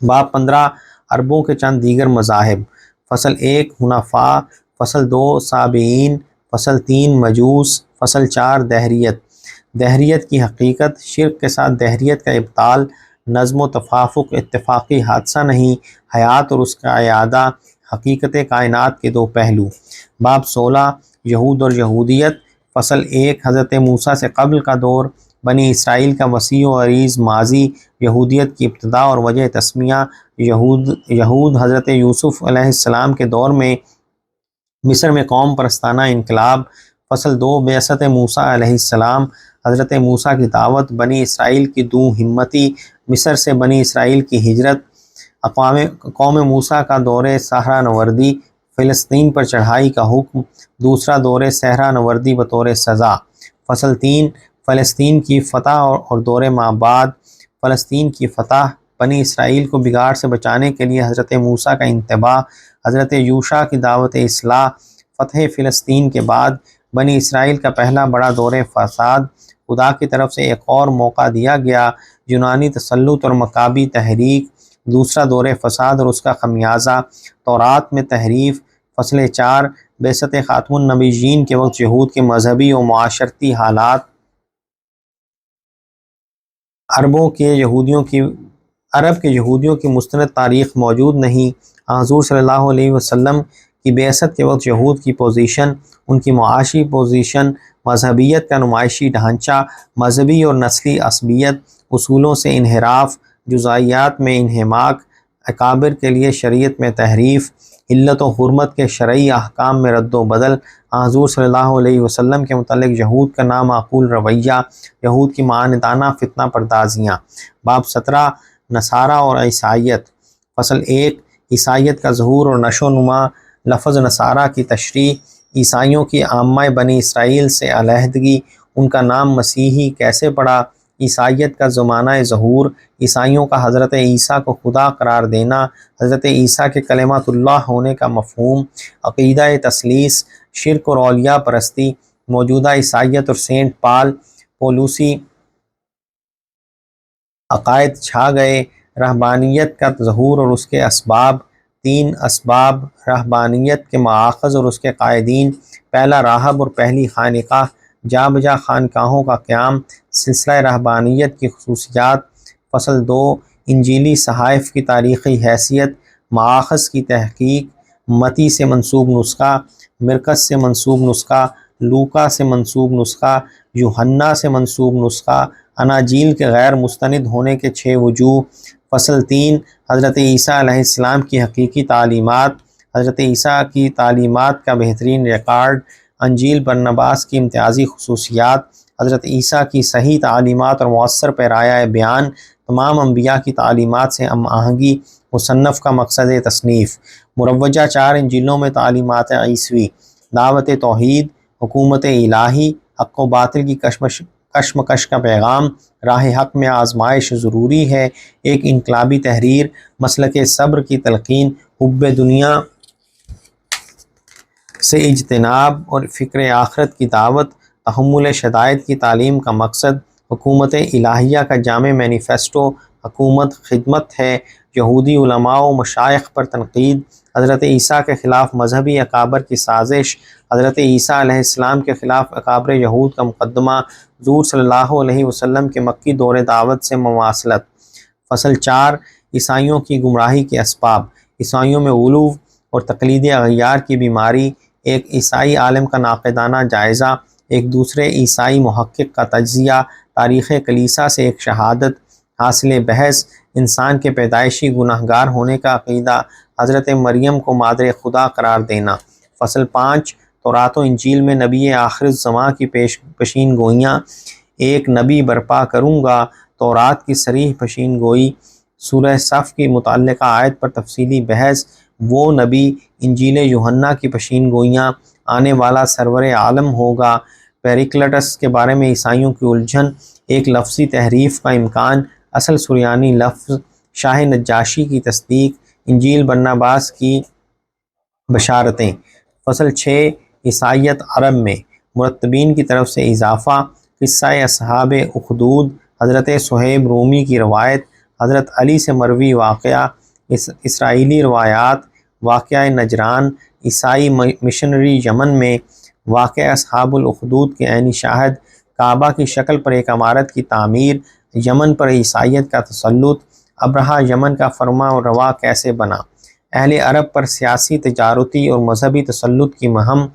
باب 15 عربوں کے چند دیگر مذاہب۔ فصل 1 حنفاء، فصل 2 سابعین، فصل 3 مجوس، فصل 4 دہریت۔ دہریت کی حقیقت، شرک کے ساتھ دہریت کا ابطال، نظم و تفافق اتفاقی حادثہ نہیں، حیات اور اس کا اعادہ، حقیقت کائنات کے دو پہلو۔ باب 16 یہود اور یہودیت۔ فصل 1 حضرت موسیٰ سے قبل کا دور، بنی اسرائیل کا وسیع و عریض ماضی، یہودیت کی ابتدا اور وجہ تسمیہ، یہود حضرت یوسف علیہ السلام کے دور میں مصر میں قوم پرستانہ انقلاب۔ فصل 2 بعثت موسیٰ علیہ السلام، حضرت موسیٰ کی دعوت، بنی اسرائیل کی دو ہمتی، مصر سے بنی اسرائیل کی ہجرت، قوم موسیٰ کا دور صحرا نوردی، فلسطین پر چڑھائی کا حکم، دوسرا دور صحرا نوردی بطور سزا۔ فصل 3 فلسطین کی فتح اور دور مابعد۔ فلسطین کی فتح، بنی اسرائیل کو بگاڑ سے بچانے کے لیے حضرت موسیٰ کا انتباہ، حضرت یوشع کی دعوت اصلاح۔ فتح فلسطین کے بعد بنی اسرائیل کا پہلا بڑا دور فساد، خدا کی طرف سے ایک اور موقع دیا گیا، یونانی تسلط اور مکابی تحریک، دوسرا دور فساد اور اس کا خمیازہ، تورات میں تحریف۔ فصل 4 بعثت خاتم النبیین کے وقت یہود کے مذہبی و معاشرتی حالات، عرب کے یہودیوں کی مستند تاریخ موجود نہیں، حضور صلی اللہ علیہ وسلم کی بعثت کے وقت یہود کی پوزیشن، ان کی معاشی پوزیشن، مذہبیت کا نمائشی ڈھانچہ، مذہبی اور نسلی عصبیت، اصولوں سے انحراف، جزئیات میں انہماک، اکابر کے لیے شریعت میں تحریف، علت و حرمت کے شرعی احکام میں رد و بدل، حضور صلی اللہ علیہ وسلم کے متعلق یہود کا نامعقول رویہ، یہود کی معاندانہ فتنہ پردازیاں۔ باب 17 نصارہ اور عیسائیت۔ فصل 1 عیسائیت کا ظہور اور نشو و نما۔ لفظ نصارہ کی تشریح، عیسائیوں کی عامہ بنی اسرائیل سے علیحدگی، ان کا نام مسیحی کیسے پڑا، عیسائیت کا زمانہ ظہور، عیسائیوں کا حضرت عیسیٰ کو خدا قرار دینا، حضرت عیسیٰ کے کلمۃ اللہ ہونے کا مفہوم، عقیدہ تثلیث، شرک اور اولیاء پرستی، موجودہ عیسائیت اور سینٹ پال پولوسی عقائد چھا گئے، رہبانیت کا ظہور اور اس کے اسباب۔ 3 اسباب رہبانیت کے مآخذ اور اس کے قائدین۔ پہلا راہب اور پہلی خانقاہ، جا بجا خانقاہوں کا قیام، سلسلہ رہبانیت کی خصوصیات۔ فصل 2 انجیلی صحائف کی تاریخی حیثیت، مآخذ کی تحقیق، متی سے منسوب نسخہ، مرقس سے منسوب نسخہ، لوکا سے منسوب نسخہ، یوحنا سے منسوب نسخہ، اناجیل کے غیر مستند ہونے کے 6 وجوہ۔ فصل 3 حضرت عیسیٰ علیہ السلام کی حقیقی تعلیمات، حضرت عیسیٰ کی تعلیمات کا بہترین ریکارڈ، انجیل برنباس کی امتیازی خصوصیات، حضرت عیسیٰ کی صحیح تعلیمات اور مؤثر پیرایہ بیان، تمام انبیاء کی تعلیمات سے ہم آہنگی، مصنف کا مقصد تصنیف۔ مروجہ 4 انجیلوں میں تعلیمات عیسوی، دعوت توحید، حکومت الہی، حق و باطل کی کشمکش کا پیغام، راہ حق میں آزمائش ضروری ہے، ایک انقلابی تحریر، مسلک صبر کی تلقین، حب دنیا سے اجتناب اور فکر آخرت کی دعوت، تحمل شدائد کی تعلیم کا مقصد حکومت الہیہ کا جامع مینیفیسٹو حکومت خدمت ہے۔ یہودی علماء و مشائخ پر تنقید، حضرت عیسیٰ کے خلاف مذہبی اکابر کی سازش، حضرت عیسیٰ علیہ السلام کے خلاف اکابر یہود کا مقدمہ، حضور صلی اللہ علیہ وسلم کے مکی دور دعوت سے مماثلت۔ فصل 4، عیسائیوں کی گمراہی کے اسباب، عیسائیوں میں غلو اور تقلید اغیار کی بیماری، ایک عیسائی عالم کا ناقدانہ جائزہ، ایک دوسرے عیسائی محقق کا تجزیہ، تاریخ کلیسا سے ایک شہادت، حاصل بحث، انسان کے پیدائشی گناہگار ہونے کا عقیدہ، حضرت مریم کو مادر خدا قرار دینا۔ فصل 5، تورات و انجیل میں نبی آخر الزماں کی پیشین گوئیاں، ایک نبی برپا کروں گا، تورات کی صریح پیشین گوئی، سورہ صف کی متعلقہ آیت پر تفصیلی بحث، وہ نبی، انجیل یوحنا کی پیشین گوئیاں، آنے والا سرور عالم ہوگا، پیریکلٹس کے بارے میں عیسائیوں کی الجھن، ایک لفظی تحریف کا امکان، اصل سریانی لفظ، شاہ نجاشی کی تصدیق، انجیل برناباس کی بشارتیں۔ فصل 6، عیسائیت عرب میں مرتبین کی طرف سے اضافہ، قصہ اصحاب اخدود، حضرت صہیب رومی کی روایت، حضرت علی سے مروی واقعہ، اسرائیلی روایات، واقعہ نجران، عیسائی مشنری یمن میں، واقعہ اصحاب الاخدود کے عینی شاہد، کعبہ کی شکل پر ایک عمارت کی تعمیر، یمن پر عیسائیت کا تسلط، ابرہہ یمن کا فرما روا کیسے بنا، اہل عرب پر سیاسی، تجارتی اور مذہبی تسلط کی مہم،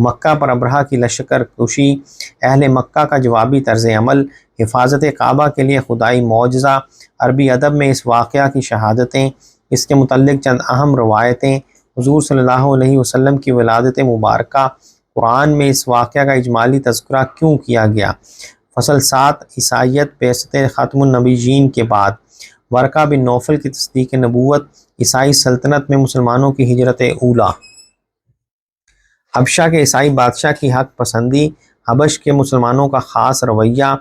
مکہ پر ابرہہ کی لشکر کشی، اہل مکہ کا جوابی طرز عمل، حفاظت کعبہ کے لیے خدائی معجزہ، عربی ادب میں اس واقعہ کی شہادتیں، اس کے متعلق چند اہم روایتیں، حضور صلی اللہ علیہ وسلم کی ولادت مبارکہ، قرآن میں اس واقعہ کا اجمالی تذکرہ کیوں کیا گیا۔ فصل 7، عیسائیت بعثت خاتم النبیین کے بعد، ورقہ بن نوفل کی تصدیق نبوت، عیسائی سلطنت میں مسلمانوں کی ہجرت اولیٰ، حبشہ کے عیسائی بادشاہ کی حق پسندی، حبش کے مسلمانوں کا خاص رویہ،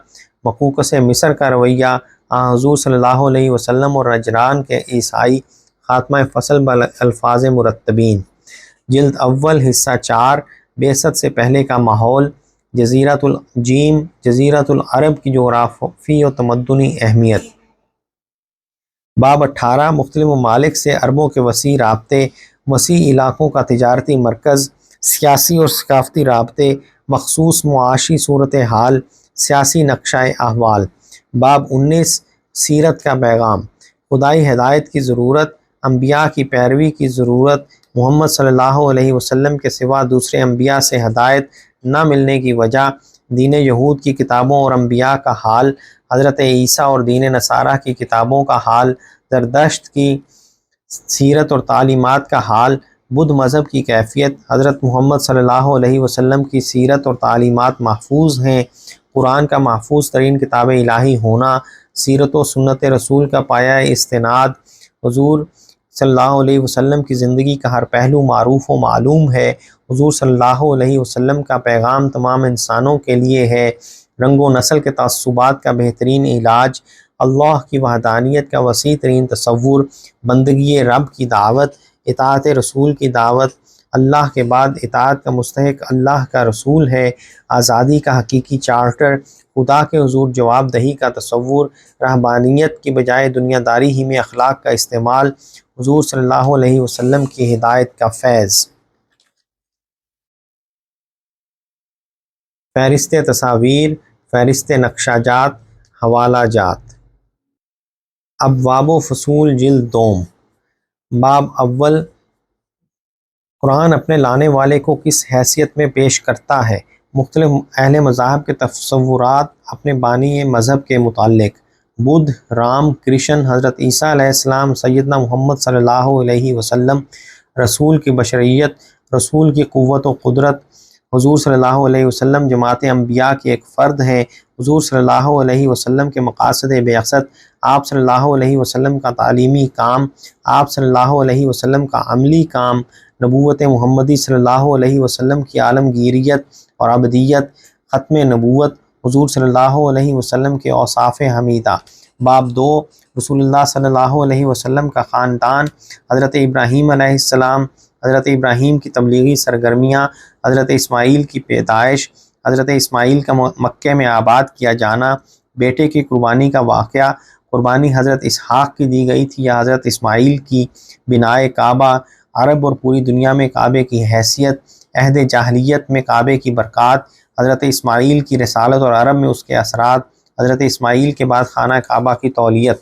مقوقس مصر کا رویہ، حضور صلی اللہ علیہ وسلم اور نجران کے عیسائی، خاتمہ فصل بالفاظ مرتبین۔ جلد اول، حصہ 4، بعثت سے پہلے کا ماحول، جزیرۃ الجیم، جزیرۃ العرب کی جغرافی و تمدنی اہمیت۔ باب 18، مختلف ممالک سے عربوں کے وسیع رابطے، وسیع علاقوں کا تجارتی مرکز، سیاسی اور ثقافتی رابطے، مخصوص معاشی صورتحال، سیاسی نقشہ احوال۔ باب 19، سیرت کا پیغام، خدائی ہدایت کی ضرورت، انبیاء کی پیروی کی ضرورت، محمد صلی اللہ علیہ وسلم کے سوا دوسرے انبیاء سے ہدایت نہ ملنے کی وجہ، دین یہود کی کتابوں اور انبیاء کا حال، حضرت عیسیٰ اور دین نصارہ کی کتابوں کا حال، زرتشت کی سیرت اور تعلیمات کا حال، بدھ مذہب کی کیفیت، حضرت محمد صلی اللہ علیہ وسلم کی سیرت اور تعلیمات محفوظ ہیں، قرآن کا محفوظ ترین کتاب الہی ہونا، سیرت و سنت رسول کا پایہ استناد، حضور صلی اللہ علیہ وسلم کی زندگی کا ہر پہلو معروف و معلوم ہے، حضور صلی اللہ علیہ وسلم کا پیغام تمام انسانوں کے لیے ہے، رنگ و نسل کے تعصبات کا بہترین علاج، اللہ کی وحدانیت کا وسیع ترین تصور، بندگی رب کی دعوت، اطاعت رسول کی دعوت، اللہ کے بعد اطاعت کا مستحق اللہ کا رسول ہے، آزادی کا حقیقی چارٹر، خدا کے حضور جواب دہی کا تصور، رہبانیت کی بجائے دنیا داری ہی میں اخلاق کا استعمال، حضور صلی اللہ علیہ وسلم کی ہدایت کا فیض۔ فہرست تصاویر، فہرست نقشہ جات، حوالہ جات۔ ابواب و فصول، جلد دوم۔ باب اول، قرآن اپنے لانے والے کو کس حیثیت میں پیش کرتا ہے، مختلف اہل مذاہب کے تصورات اپنے بانی مذہب کے متعلق، بدھ، رام، کرشن، حضرت عیسیٰ علیہ السلام، سیدنا محمد صلی اللہ علیہ وسلم، رسول کی بشریت، رسول کی قوت و قدرت، حضور صلی اللہ علیہ وسلم جماعت انبیاء کی ایک فرد ہیں، حضور صلی اللہ علیہ وسلم کے مقاصد بعثت، آپ صلی اللہ علیہ وسلم کا تعلیمی کام، آپ صلی اللہ علیہ وسلم کا عملی کام، نبوت محمدی صلی اللہ علیہ وسلم کی عالمگیریت اور عبدیت، ختم نبوت، حضور صلی اللہ علیہ وسلم کے اوصاف حمیدہ۔ باب 2، رسول اللہ صلی اللہ علیہ وسلم کا خاندان، حضرت ابراہیم علیہ السلام، حضرت ابراہیم کی تبلیغی سرگرمیاں، حضرت اسماعیل کی پیدائش، حضرت اسماعیل کا مکے میں آباد کیا جانا، بیٹے کی قربانی کا واقعہ، قربانی حضرت اسحاق کی دی گئی تھی یا حضرت اسماعیل کی، بنائے کعبہ، عرب اور پوری دنیا میں کعبے کی حیثیت، عہد جاہلیت میں کعبے کی برکات، حضرت اسماعیل کی رسالت اور عرب میں اس کے اثرات، حضرت اسماعیل کے بعد خانہ کعبہ کی تولیت۔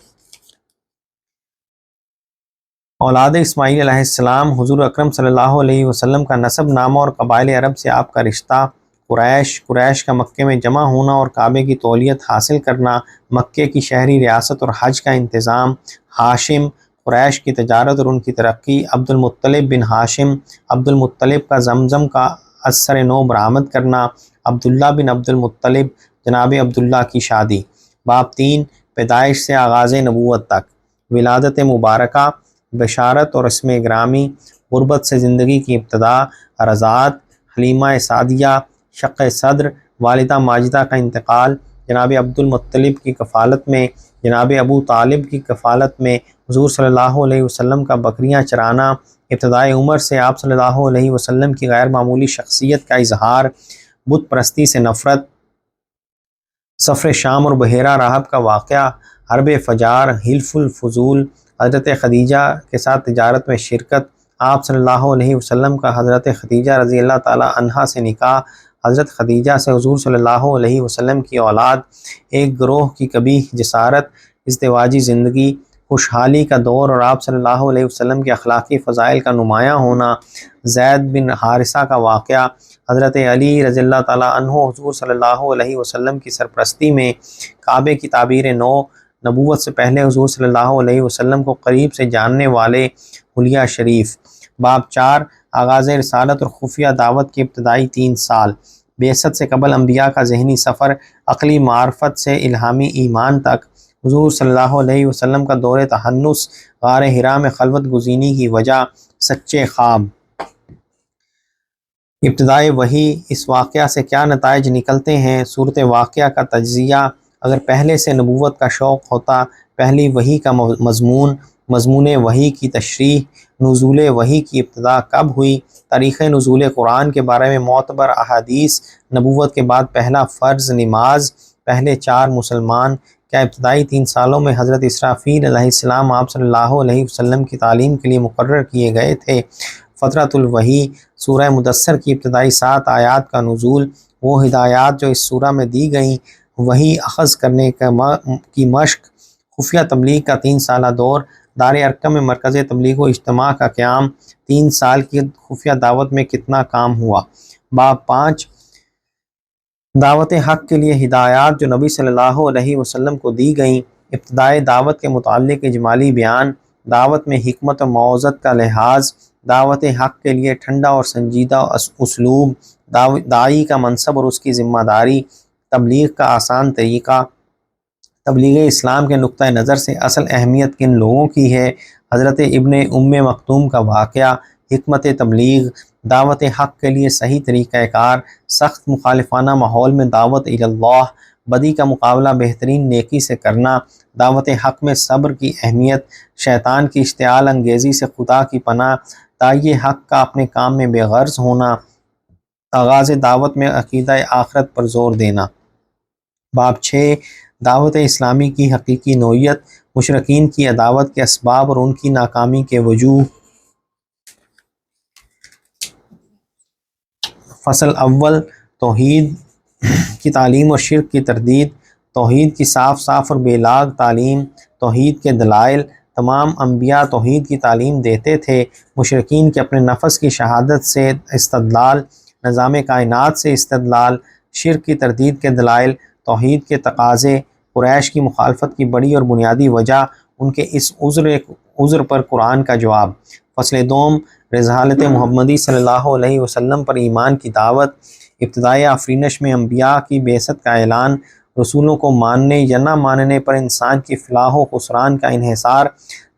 اولاد اسماعیل علیہ السلام، حضور اکرم صلی اللہ علیہ وسلم کا نسب نامہ اور قبائل عرب سے آپ کا رشتہ، قریش کا مکے میں جمع ہونا اور کعبے کی تولیت حاصل کرنا، مکے کی شہری ریاست اور حج کا انتظام، ہاشم، قریش کی تجارت اور ان کی ترقی، عبد المطلب بن ہاشم، عبد المطلب کا زمزم کا اثر نو برآمد کرنا، عبداللہ بن عبد المطلب، جناب عبداللہ کی شادی۔ باب 3، پیدائش سے آغاز نبوت تک، ولادت مبارکہ، بشارت اور اسم گرامی، غربت سے زندگی کی ابتدا، رضاعت، حلیمہ سعدیہ، شق صدر، والدہ ماجدہ کا انتقال، جناب عبد المطلب کی کفالت میں، جناب ابو طالب کی کفالت میں، حضور صلی اللہ علیہ وسلم کا بکریاں چرانا، ابتدائی عمر سے آپ صلی اللہ علیہ وسلم کی غیر معمولی شخصیت کا اظہار، بت پرستی سے نفرت، سفر شام اور بحیرہ راہب کا واقعہ، حرب فجار، حلف الفضول، حضرت خدیجہ کے ساتھ تجارت میں شرکت، آپ صلی اللہ علیہ وسلم کا حضرت خدیجہ رضی اللہ تعالی عنہا سے نکاح، حضرت خدیجہ سے حضور صلی اللہ علیہ وسلم کی اولاد، ایک گروہ کی قبیح جسارت، ازدواجی زندگی، خوشحالی کا دور اور آپ صلی اللہ علیہ وسلم کے اخلاقی فضائل کا نمایاں ہونا، زید بن حارثہ کا واقعہ، حضرت علی رضی اللہ تعالیٰ عنہ حضور صلی اللہ علیہ وسلم کی سرپرستی میں کعبے کی تعبیر نو، نبوت سے پہلے حضور صلی اللہ علیہ وسلم کو قریب سے جاننے والے حلیہ شریف۔ باب 4، آغاز رسالت اور خفیہ دعوت کے ابتدائی 3 سال، بعثت سے قبل انبیاء کا ذہنی سفر، عقلی معرفت سے الہامی ایمان تک، حضور صلی اللہ علیہ وسلم کا دور تحنس، غار حرا میں خلوت گزینی کی وجہ، سچے خواب، ابتدائی وحی، اس واقعہ سے کیا نتائج نکلتے ہیں، صورت واقعہ کا تجزیہ، اگر پہلے سے نبوت کا شوق ہوتا، پہلی وحی کا مضمون وحی کی تشریح، نزول وحی کی ابتدا کب ہوئی، تاریخ نزول قرآن کے بارے میں معتبر احادیث، نبوت کے بعد پہلا فرض نماز، پہلے 4 مسلمان، کیا ابتدائی 3 سالوں میں حضرت اسرافیل علیہ السلام آپ صلی اللہ علیہ وسلم کی تعلیم کے لیے مقرر کیے گئے تھے، فترۃ الوحی، سورہ مدثر کی ابتدائی 7 آیات کا نزول، وہ ہدایات جو اس سورہ میں دی گئیں، وحی اخذ کرنے کی مشق، خفیہ تبلیغ کا 3 سالہ دور، دار ارقم میں مرکز تبلیغ و اجتماع کا قیام، 3 سال کی خفیہ دعوت میں کتنا کام ہوا۔ باب 5، دعوت حق کے لیے ہدایات جو نبی صلی اللہ علیہ وسلم کو دی گئیں، ابتدائی دعوت کے متعلق اجمالی بیان، دعوت میں حکمت و موعظت کا لحاظ، دعوت حق کے لیے ٹھنڈا اور سنجیدہ اسلوب، داعی کا منصب اور اس کی ذمہ داری، تبلیغ کا آسان طریقہ، تبلیغ اسلام کے نقطہ نظر سے اصل اہمیت کن لوگوں کی ہے، حضرت ابن مکتوم کا واقعہ، حکمت تبلیغ، دعوت حق کے لیے صحیح طریقہ کار، سخت مخالفانہ ماحول میں دعوت اللہ، بدی کا مقابلہ بہترین نیکی سے کرنا، دعوت حق میں صبر کی اہمیت، شیطان کی اشتعال انگیزی سے خدا کی پناہ، داعی حق کا اپنے کام میں بے غرض ہونا، آغاز دعوت میں عقیدہ آخرت پر زور دینا۔ باب 6، دعوت اسلامی کی حقیقی نوعیت، مشرکین کی عداوت کے اسباب اور ان کی ناکامی کے وجوہ۔ فصل اول، توحید کی تعلیم اور شرک کی تردید، توحید کی صاف اور بے لاگ تعلیم، توحید کے دلائل، تمام انبیاء توحید کی تعلیم دیتے تھے، مشرکین کے اپنے نفس کی شہادت سے استدلال، نظام کائنات سے استدلال، شرک کی تردید کے دلائل، توحید کے تقاضے، قریش کی مخالفت کی بڑی اور بنیادی وجہ، ان کے اس عذر پر قرآن کا جواب۔ فصل دوم، رسالت محمدی صلی اللہ علیہ وسلم پر ایمان کی دعوت، ابتدائی آفرینش میں انبیاء کی بعثت کا اعلان، رسولوں کو ماننے یا نہ ماننے پر انسان کی فلاح و خسران کا انحصار،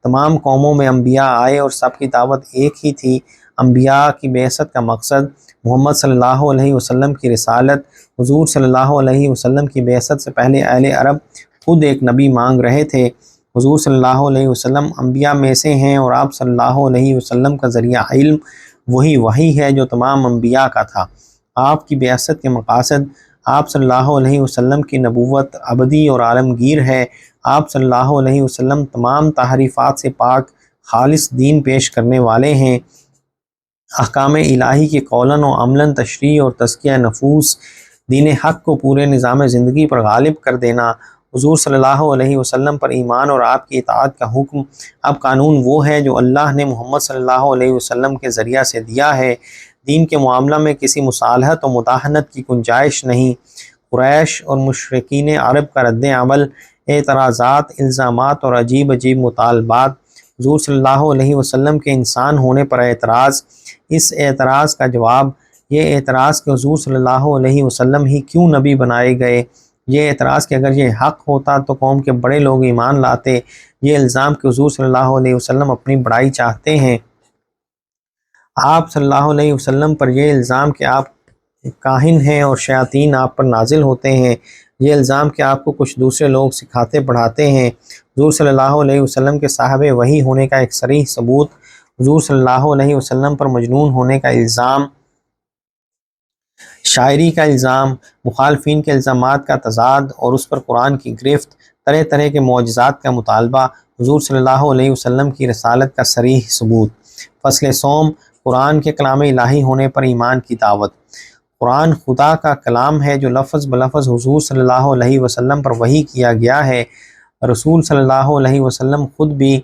تمام قوموں میں انبیاء آئے اور سب کی دعوت ایک ہی تھی، انبیاء کی بعثت کا مقصد، محمد صلی اللہ علیہ وسلم کی رسالت، حضور صلی اللہ علیہ وسلم کی بعثت سے پہلے اہل عرب خود ایک نبی مانگ رہے تھے، حضور صلی اللہ علیہ وسلم انبیاء میں سے ہیں اور آپ صلی اللہ علیہ وسلم کا ذریعہ علم وہی ہے جو تمام انبیاء کا تھا، آپ کی بعثت کے مقاصد، آپ صلی اللہ علیہ وسلم کی نبوت ابدی اور عالمگیر ہے۔ آپ صلی اللہ علیہ وسلم تمام تحریفات سے پاک خالص دین پیش کرنے والے ہیں۔ احکام الہی کی قولاً و عملاً تشریح اور تزکیہ نفوس، دین حق کو پورے نظام زندگی پر غالب کر دینا، حضور صلی اللہ علیہ وسلم پر ایمان اور آپ کی اطاعت کا حکم۔ اب قانون وہ ہے جو اللہ نے محمد صلی اللہ علیہ وسلم کے ذریعہ سے دیا ہے۔ دین کے معاملہ میں کسی مصالحت و مداہنت کی گنجائش نہیں۔ قریش اور مشرکین عرب کا رد عمل، اعتراضات، الزامات اور عجیب مطالبات، حضور صلی اللہ علیہ وسلم کے انسان ہونے پر اعتراض، اس اعتراض کا جواب، یہ اعتراض کہ حضور صلی اللہ علیہ وسلم ہی کیوں نبی بنائے گئے، یہ اعتراض کہ اگر یہ حق ہوتا تو قوم کے بڑے لوگ ایمان لاتے، یہ الزام کہ حضور صلی اللہ علیہ وسلم اپنی بڑائی چاہتے ہیں، آپ صلی اللہ علیہ وسلم پر یہ الزام کہ آپ کاہن ہیں اور شیاطین آپ پر نازل ہوتے ہیں، یہ الزام کہ آپ کو کچھ دوسرے لوگ سکھاتے پڑھاتے ہیں، حضور صلی اللہ علیہ وسلم کے صاحب وحی ہونے کا ایک صریح ثبوت، حضور صلی اللہ علیہ وسلم پر مجنون ہونے کا الزام، شاعری کا الزام، مخالفین کے الزامات کا تضاد اور اس پر قرآن کی گرفت، طرح طرح کے معجزات کا مطالبہ، حضور صلی اللہ علیہ وسلم کی رسالت کا صریح ثبوت۔ فصل سوم، قرآن کے کلام الہی ہونے پر ایمان کی دعوت۔ قرآن خدا کا کلام ہے جو لفظ بلفظ حضور صلی اللہ علیہ وسلم پر وحی کیا گیا ہے۔ رسول صلی اللہ علیہ وسلم خود بھی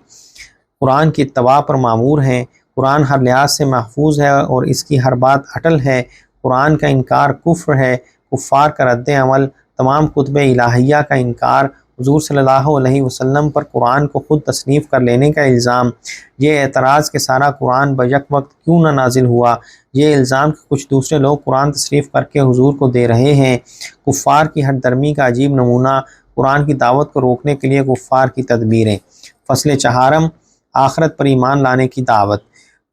قرآن کی اتباع پر مامور ہیں۔ قرآن ہر لحاظ سے محفوظ ہے اور اس کی ہر بات اٹل ہے۔ قرآن کا انکار کفر ہے، کفار کا رد عمل، تمام کتب الہیہ کا انکار، حضور صلی اللہ علیہ وسلم پر قرآن کو خود تصنیف کر لینے کا الزام، یہ اعتراض کہ سارا قرآن بیک وقت کیوں نہ نازل ہوا، یہ الزام کہ کچھ دوسرے لوگ قرآن تصریف کر کے حضور کو دے رہے ہیں، کفار کی ہر درمی کا عجیب نمونہ، قرآن کی دعوت کو روکنے کے لیے کفار کی تدبیریں۔ فصل چہارم، آخرت پر ایمان لانے کی دعوت۔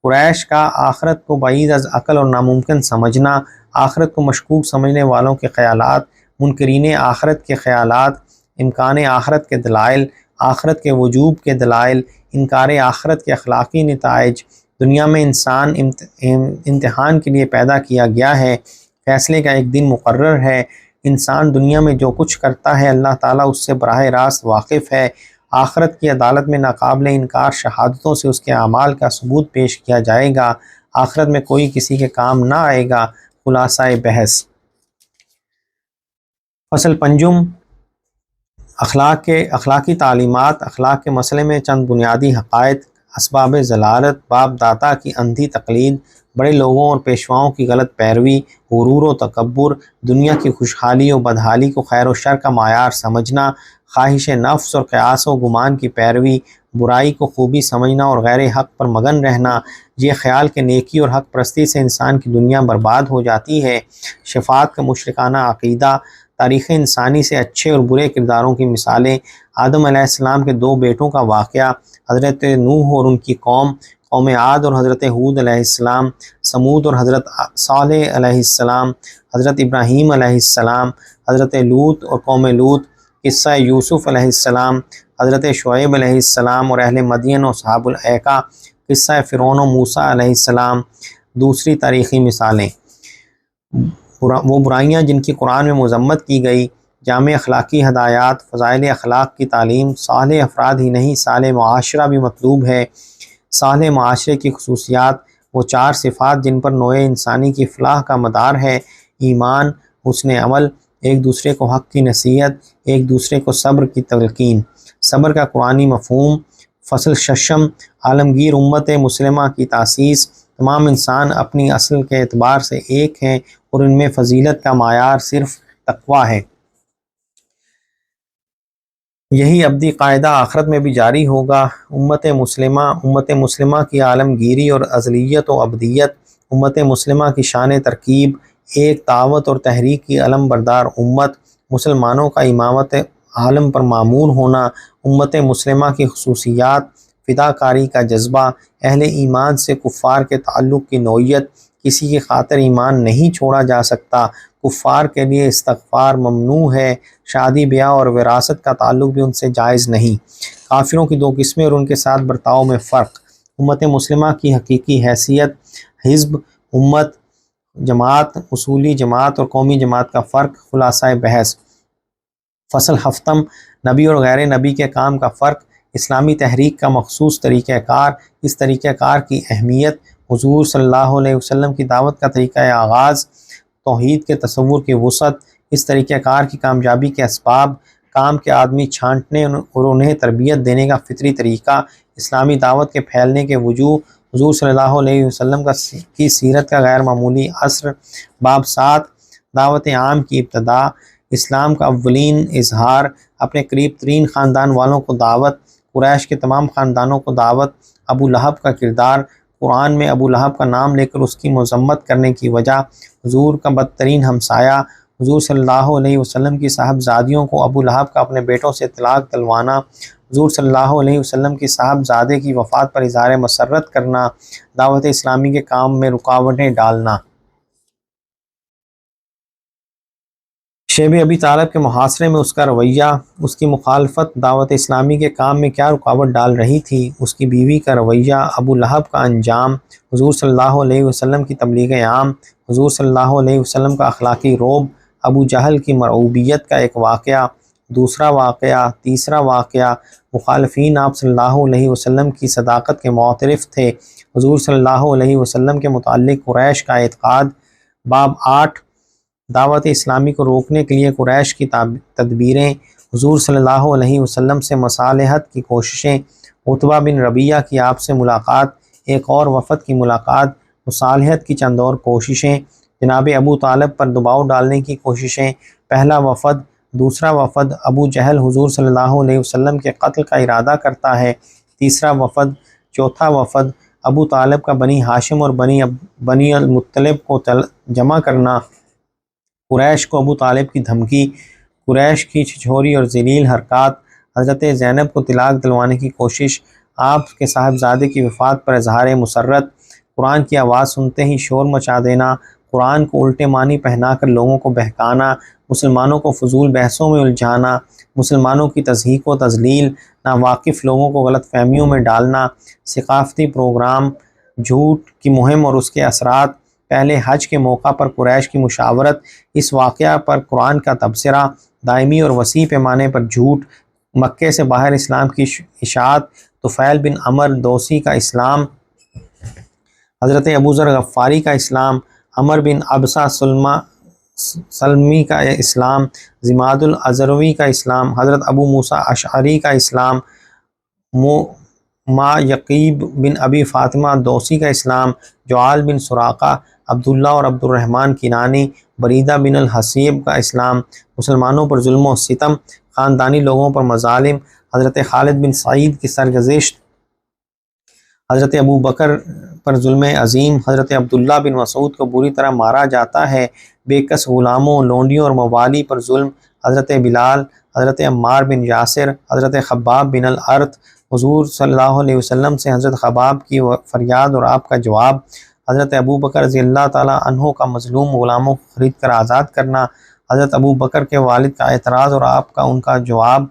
قریش کا آخرت کو بعید از عقل اور ناممکن سمجھنا، آخرت کو مشکوک سمجھنے والوں کے خیالات، منکرین آخرت کے خیالات، امکان آخرت کے دلائل، آخرت کے وجوب کے دلائل، انکار آخرت کے اخلاقی نتائج۔ دنیا میں انسان امتحان کے لیے پیدا کیا گیا ہے، فیصلے کا ایک دن مقرر ہے، انسان دنیا میں جو کچھ کرتا ہے اللہ تعالیٰ اس سے براہ راست واقف ہے، آخرت کی عدالت میں ناقابل انکار شہادتوں سے اس کے اعمال کا ثبوت پیش کیا جائے گا، آخرت میں کوئی کسی کے کام نہ آئے گا۔ خلاصہ بحث۔ فصل پنجم، اخلاقی تعلیمات، اخلاق کے مسئلے میں چند بنیادی حقائق، اسباب ضلالت، باپ دادا کی اندھی تقلید، بڑے لوگوں اور پیشواؤں کی غلط پیروی، غرور و تکبر، دنیا کی خوشحالی و بدحالی کو خیر و شر کا معیار سمجھنا، خواہش نفس اور قیاس و گمان کی پیروی، برائی کو خوبی سمجھنا اور غیر حق پر مگن رہنا، یہ خیال کہ نیکی اور حق پرستی سے انسان کی دنیا برباد ہو جاتی ہے، شفاعت کا مشرکانہ عقیدہ، تاریخ انسانی سے اچھے اور برے کرداروں کی مثالیں، آدم علیہ السلام کے دو بیٹوں کا واقعہ، حضرت نوح اور ان کی قوم عاد اور حضرت ہود علیہ السلام، سمود اور حضرت صالح علیہ السلام، حضرت ابراہیم علیہ السلام، حضرت لوط اور قوم لوط، قصہ یوسف علیہ السلام، حضرت شعیب علیہ السلام اور اہل مدین و اصحاب الایکہ، قصہ فرعون و موسیٰ علیہ السلام۔ دوسری تاریخی مثالیں، وہ برائیاں جن کی قرآن میں مذمت کی گئی، جامع اخلاقی ہدایات، فضائل اخلاق کی تعلیم، صالح افراد ہی نہیں صالح معاشرہ بھی مطلوب ہے، صالح معاشرے کی خصوصیات، وہ چار صفات جن پر نوع انسانی کی فلاح کا مدار ہے، ایمان، حسن عمل، ایک دوسرے کو حق کی نصیحت، ایک دوسرے کو صبر کی تلقین۔ صبر کا قرآنی مفہوم۔ فصل ششم، عالمگیر امت مسلمہ کی تاسیس، تمام انسان اپنی اصل کے اعتبار سے ایک ہیں اور ان میں فضیلت کا معیار صرف تقویٰ ہے، یہی ابدی قاعدہ آخرت میں بھی جاری ہوگا۔ امت مسلمہ کی عالمگیری اور ازلیت و ابدیت، امت مسلمہ کی شان ترکیب، ایک دعوت اور تحریک کی علم بردار امت، مسلمانوں کا امامت عالم پر معمور ہونا، امت مسلمہ کی خصوصیات، فداکاری کا جذبہ، اہل ایمان سے کفار کے تعلق کی نوعیت، کسی کی خاطر ایمان نہیں چھوڑا جا سکتا، کفار کے لیے استغفار ممنوع ہے، شادی بیاہ اور وراثت کا تعلق بھی ان سے جائز نہیں، کافروں کی دو قسمیں اور ان کے ساتھ برتاؤ میں فرق، امت مسلمہ کی حقیقی حیثیت، حزب، امت، جماعت، اصولی جماعت اور قومی جماعت کا فرق، خلاصہ بحث۔ فصل ہفتم، نبی اور غیر نبی کے کام کا فرق، اسلامی تحریک کا مخصوص طریقہ کار، اس طریقہ کار کی اہمیت، حضور صلی اللہ علیہ وسلم کی دعوت کا طریقہ آغاز، توحید کے تصور کی وسعت، اس طریقہ کار کی کامیابی کے اسباب، کام کے آدمی چھانٹنے اور انہیں تربیت دینے کا فطری طریقہ، اسلامی دعوت کے پھیلنے کے وجوہ، حضور صلی اللہ علیہ وسلم کی سیرت کا غیر معمولی اثر۔ باب 7، دعوت عام کی ابتدا، اسلام کا اولین اظہار، اپنے قریب ترین خاندان والوں کو دعوت، قریش کے تمام خاندانوں کو دعوت، ابو لہب کا کردار، قرآن میں ابو لہب کا نام لے کر اس کی مذمت کرنے کی وجہ، حضور کا بدترین ہمسایہ، حضور صلی اللہ علیہ وسلم کی صاحبزادیوں کو ابو لہب کا اپنے بیٹوں سے طلاق دلوانا، حضور صلی اللہ علیہ وسلم کی صاحبزادے کی وفات پر اظہار مسرت کرنا، دعوت اسلامی کے کام میں رکاوٹیں ڈالنا۔ شیب ابی طالب کے محاصرے میں اس کا رویہ، اس کی مخالفت دعوت اسلامی کے کام میں کیا رکاوٹ ڈال رہی تھی، اس کی بیوی کا رویہ، ابو لہب کا انجام، حضور صلی اللہ علیہ وسلم کی تبلیغ عام، حضور صلی اللہ علیہ وسلم کا اخلاقی روب، ابو جہل کی مرعوبیت کا ایک واقعہ، دوسرا واقعہ، تیسرا واقعہ، مخالفین آپ صلی اللہ علیہ وسلم کی صداقت کے معترف تھے، حضور صلی اللہ علیہ وسلم کے متعلق قریش کا اعتقاد۔ باب 8، دعوت اسلامی کو روکنے کے لیے قریش کی تدبیریں، حضور صلی اللہ علیہ وسلم سے مصالحت کی کوششیں، عتبہ بن ربیعہ کی آپ سے ملاقات، ایک اور وفد کی ملاقات، مصالحت کی چند اور کوششیں، جناب ابو طالب پر دباؤ ڈالنے کی کوششیں، پہلا وفد، دوسرا وفد، ابو جہل حضور صلی اللہ علیہ وسلم کے قتل کا ارادہ کرتا ہے، تیسرا وفد، چوتھا وفد، ابو طالب کا بنی ہاشم اور بنی المطلب کو جمع کرنا، قریش کو ابو طالب کی دھمکی، قریش کی چھچھوری اور ذلیل حرکات، حضرت زینب کو طلاق دلوانے کی کوشش، آپ کے صاحبزادے کی وفات پر اظہار مسرت، قرآن کی آواز سنتے ہی شور مچا دینا، قرآن کو الٹے معنی پہنا کر لوگوں کو بہکانا، مسلمانوں کو فضول بحثوں میں الجھانا، مسلمانوں کی تضحیک و تضلیل، ناواقف لوگوں کو غلط فہمیوں میں ڈالنا، ثقافتی پروگرام، جھوٹ کی مہم اور اس کے اثرات، پہلے حج کے موقع پر قریش کی مشاورت، اس واقعہ پر قرآن کا تبصرہ، دائمی اور وسیع پیمانے پر جھوٹ، مکے سے باہر اسلام کی اشاعت، طفیل بن عمر دوسی کا اسلام، حضرت ابو ذر غفاری کا اسلام، عمر بن ابسہ سلمی کا اسلام، زماد الازروی کا اسلام، حضرت ابو موسیٰ اشعری کا اسلام، ما یقیب بن ابی فاطمہ دوسی کا اسلام، جعال بن سراقہ، عبداللہ اور عبد الرحمن کنانی، بریدہ بن الحسیب کا اسلام، مسلمانوں پر ظلم و ستم، خاندانی لوگوں پر مظالم، حضرت خالد بن سعید کی سرگزشت، حضرت ابو بکر پر ظلم عظیم، حضرت عبداللہ بن مسعود کو بری طرح مارا جاتا ہے، بے کس غلاموں، لونڈیوں اور موالی پر ظلم، حضرت بلال، حضرت عمار بن یاسر، حضرت خباب بن الارت، حضور صلی اللہ علیہ وسلم سے حضرت خباب کی فریاد اور آپ کا جواب، حضرت ابو بکر رضی اللہ تعالیٰ عنہ کا مظلوم غلاموں کو خرید کر آزاد کرنا، حضرت ابو بکر کے والد کا اعتراض اور آپ کا ان کا جواب،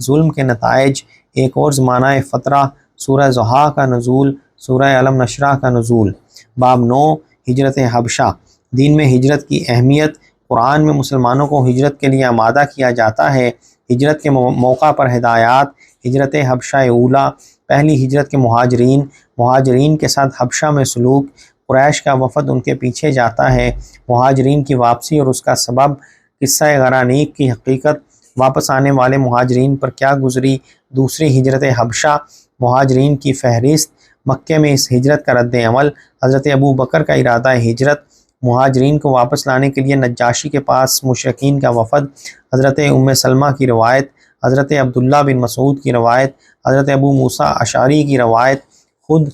ظلم کے نتائج، ایک اور زمانہ فترہ، سورہ ضحیٰ کا نزول، سورہ علم نشرہ کا نزول۔ باب 9، ہجرت حبشہ، دین میں ہجرت کی اہمیت، قرآن میں مسلمانوں کو ہجرت کے لیے آمادہ کیا جاتا ہے، ہجرت کے موقع پر ہدایات، ہجرت حبشہ اولیٰ، پہلی ہجرت کے مہاجرین کے ساتھ حبشہ میں سلوک، قریش کا وفد ان کے پیچھے جاتا ہے، مہاجرین کی واپسی اور اس کا سبب، قصہ غرانیق کی حقیقت، واپس آنے والے مہاجرین پر کیا گزری، دوسری ہجرت حبشہ، مہاجرین کی فہرست، مکے میں اس ہجرت کا رد عمل، حضرت ابو بکر کا ارادہ ہجرت، مہاجرین کو واپس لانے کے لیے نجاشی کے پاس مشرکین کا وفد، حضرت ام سلمہ کی روایت، حضرت عبداللہ بن مسعود کی روایت، حضرت ابو موسیٰ اشعری کی روایت، خود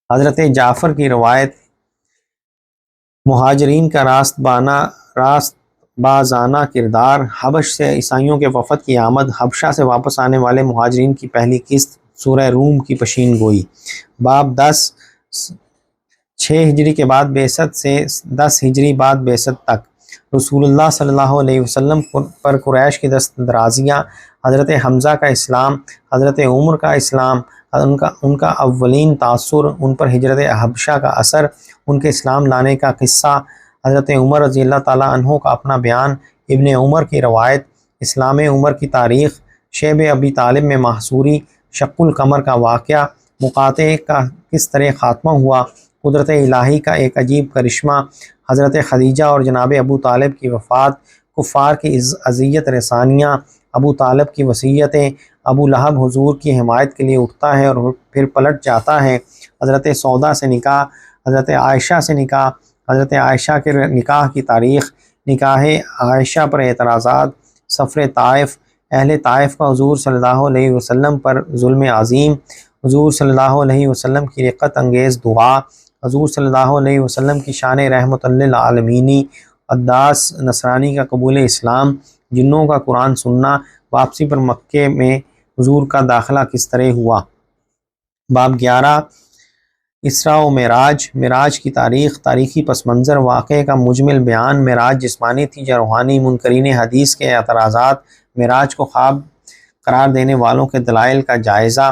حضرت جعفر کی روایت، مہاجرین کا راست بازانہ کردار، حبش سے عیسائیوں کے وفد کی آمد، حبشہ سے واپس آنے والے مہاجرین کی پہلی قسط، سورہ روم کی پشین گوئی۔ باب 10، 6 ہجری کے بعد بعثت سے 10 ہجری بعد بعثت تک، رسول اللہ صلی اللہ علیہ وسلم پر قریش کی دست درازیاں، حضرت حمزہ کا اسلام، حضرت عمر کا اسلام، ان کا اولین تاثر، ان پر ہجرت حبشہ کا اثر، ان کے اسلام لانے کا قصہ، حضرت عمر رضی اللہ تعالیٰ عنہ کا اپنا بیان، ابن عمر کی روایت، اسلام عمر کی تاریخ، شیب ابی طالب میں محصوری، شق القمر کا واقعہ، مقاطعے کا کس طرح خاتمہ ہوا، قدرت الہی کا ایک عجیب کرشمہ، حضرت خدیجہ اور جناب ابو طالب کی وفات، کفار کی اذیت رسانیاں، ابو طالب کی وصیتیں، ابو لہب حضور کی حمایت کے لیے اٹھتا ہے اور پھر پلٹ جاتا ہے، حضرت سودا سے نکاح، حضرت عائشہ سے نکاح، حضرت عائشہ کے نکاح کی تاریخ، نکاح عائشہ پر اعتراضات، سفر طائف، اہل طائف کا حضور صلی اللہ علیہ وسلم پر ظلم عظیم، حضور صلی اللہ علیہ وسلم کی رقت انگیز دعا، حضور صلی اللہ علیہ وسلم کی شان رحمت للعالمینی، عداس نصرانی کا قبول اسلام، جنوں کا قرآن سننا، واپسی پر مکے میں حضور کا داخلہ کس طرح ہوا۔ باب 11 اسراء و معراج، معراج کی تاریخ، تاریخی پس منظر، واقعے کا مجمل بیان، معراج جسمانی تھی یا روحانی، منکرین حدیث کے اعتراضات، معراج کو خواب قرار دینے والوں کے دلائل کا جائزہ،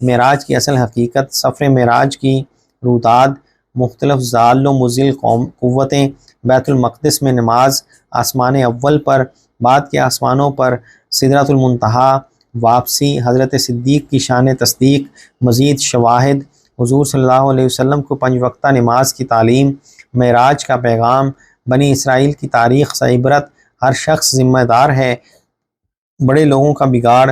معراج کی اصل حقیقت، سفر معراج کی روداد، مختلف ضال و مضل قوتیں، بیت المقدس میں نماز، آسمان اول پر، بعد کے آسمانوں پر، سدرۃ المنتہا، واپسی، حضرت صدیق کی شان تصدیق، مزید شواہد، حضور صلی اللہ علیہ وسلم کو 5 وقتہ نماز کی تعلیم، معراج کا پیغام، بنی اسرائیل کی تاریخ سے عبرت، ہر شخص ذمہ دار ہے، بڑے لوگوں کا بگاڑ،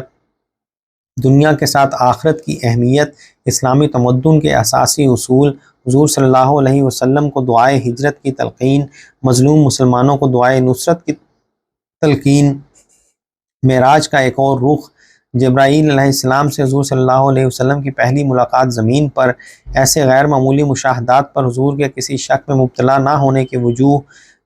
دنیا کے ساتھ آخرت کی اہمیت، اسلامی تمدن کے اساسی اصول، حضور صلی اللہ علیہ وسلم کو دعائے ہجرت کی تلقین، مظلوم مسلمانوں کو دعائے نصرت کی تلقین، معراج کا ایک اور رخ، جبرائیل علیہ السلام سے حضور صلی اللہ علیہ وسلم کی پہلی ملاقات زمین پر، ایسے غیر معمولی مشاہدات پر حضور کے کسی شک میں مبتلا نہ ہونے کی وجوہ،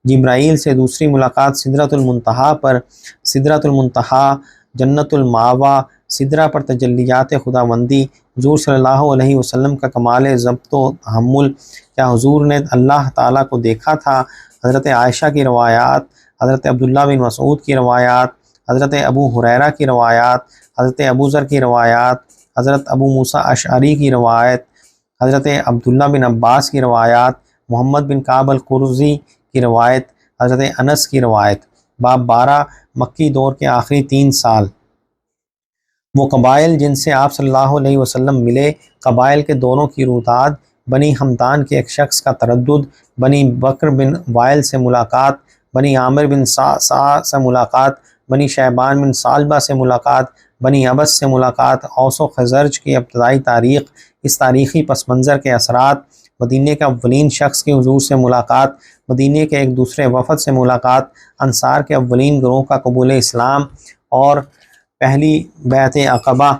جبرائیل سے دوسری ملاقات سدرۃ المنتہا پر، سدرۃ المنتہا، جنت الماوا، سدرہ پر تجلیات خداوندی، حضور صلی اللہ علیہ وسلم کا کمال ضبط و تحمل، کیا حضور نے اللہ تعالیٰ کو دیکھا تھا، حضرت عائشہ کی روایات، حضرت عبداللہ بن مسعود کی روایات، حضرت ابو ہریرہ کی روایات، حضرت ابو ذر کی روایات، حضرت ابو موسیٰ اشعری کی روایت، حضرت عبداللہ بن عباس کی روایات، محمد بن کعب القرظی کی روایت، حضرت انس کی روایت۔ باب 12 مکی دور کے آخری 3 سال، وہ قبائل جن سے آپ صلی اللہ علیہ وسلم ملے، قبائل کے دوروں کی روداد، بنی حمدان کے ایک شخص کا تردد، بنی بکر بن وائل سے ملاقات، بنی عامر بن سا سے ملاقات، بنی شیبان بن صالبہ سے ملاقات، بنی عبس سے ملاقات، اوس و خزرج کی ابتدائی تاریخ، اس تاریخی پس منظر کے اثرات، مدینہ کے اولین شخص کی حضور سے ملاقات، مدینہ کے ایک دوسرے وفد سے ملاقات، انصار کے اولین گروہ کا قبول اسلام اور پہلی بیعت عقبہ،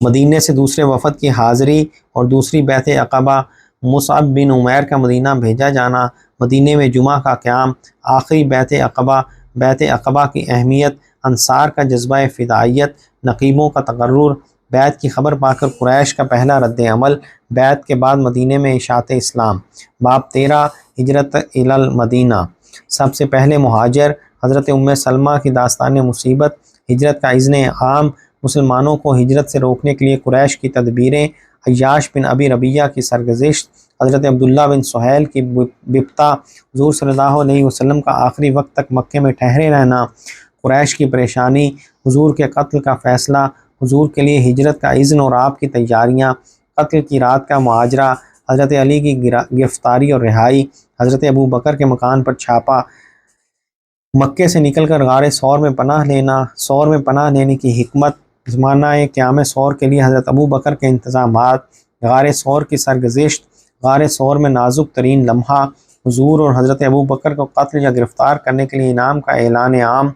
مدینہ سے دوسرے وفد کی حاضری اور دوسری بیعت عقبہ، مصعب بن عمیر کا مدینہ بھیجا جانا، مدینہ میں جمعہ کا قیام، آخری بیعت عقبہ، بیعت عقبہ کی اہمیت، انصار کا جذبہ فدائیت، نقیبوں کا تقرر، بیعت کی خبر پا کر قریش کا پہلا رد عمل، بیعت کے بعد مدینہ میں اشاعت اسلام۔ باب 13 ہجرت الی المدینہ، سب سے پہلے مہاجر، حضرت ام سلمہ کی داستان مصیبت، ہجرت کا اذن عام، مسلمانوں کو ہجرت سے روکنے کے لیے قریش کی تدبیریں، عیاش بن ابی ربیہ کی سرگزشت، حضرت عبداللہ بن سہیل کی بپتا، حضور صلی اللہ علیہ وسلم کا آخری وقت تک مکے میں ٹھہرے رہنا، قریش کی پریشانی، حضور کے قتل کا فیصلہ، حضور کے لیے ہجرت کا اذن اور آپ کی تیاریاں، قتل کی رات کا ماجرا، حضرت علی کی گرفتاری اور رہائی، حضرت ابو بکر کے مکان پر چھاپا، مکے سے نکل کر غار ثور میں پناہ لینا، ثور میں پناہ لینے کی حکمت، زمانہ قیام ثور کے لیے حضرت ابو بکر کے انتظامات، غار ثور کی سرگزشت، غار ثور میں نازک ترین لمحہ، حضور اور حضرت ابو بکر کو قتل یا گرفتار کرنے کے لیے انعام کا اعلان عام،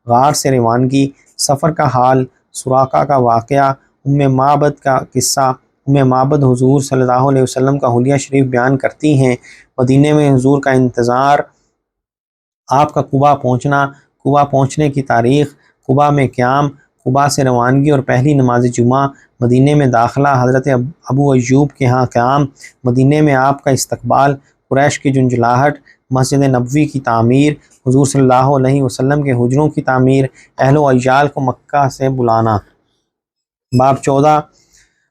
غار سے روانگی، سفر کا حال، سراقہ کا واقعہ، ام معبد کا قصہ، ام معبد حضور صلی اللہ علیہ وسلم کا حلیہ شریف بیان کرتی ہیں، مدینہ میں حضور کا انتظار، آپ کا قبا پہنچنا، قبا پہنچنے کی تاریخ، قبا میں قیام، قبا سے روانگی اور پہلی نماز جمعہ، مدینہ میں داخلہ، حضرت ابو ایوب کے ہاں قیام، مدینہ میں آپ کا استقبال، قریش کی جنجلاہٹ، مسجد نبوی کی تعمیر، حضور صلی اللہ علیہ وسلم کے حجروں کی تعمیر، اہل و عیال کو مکہ سے بلانا۔ باب 14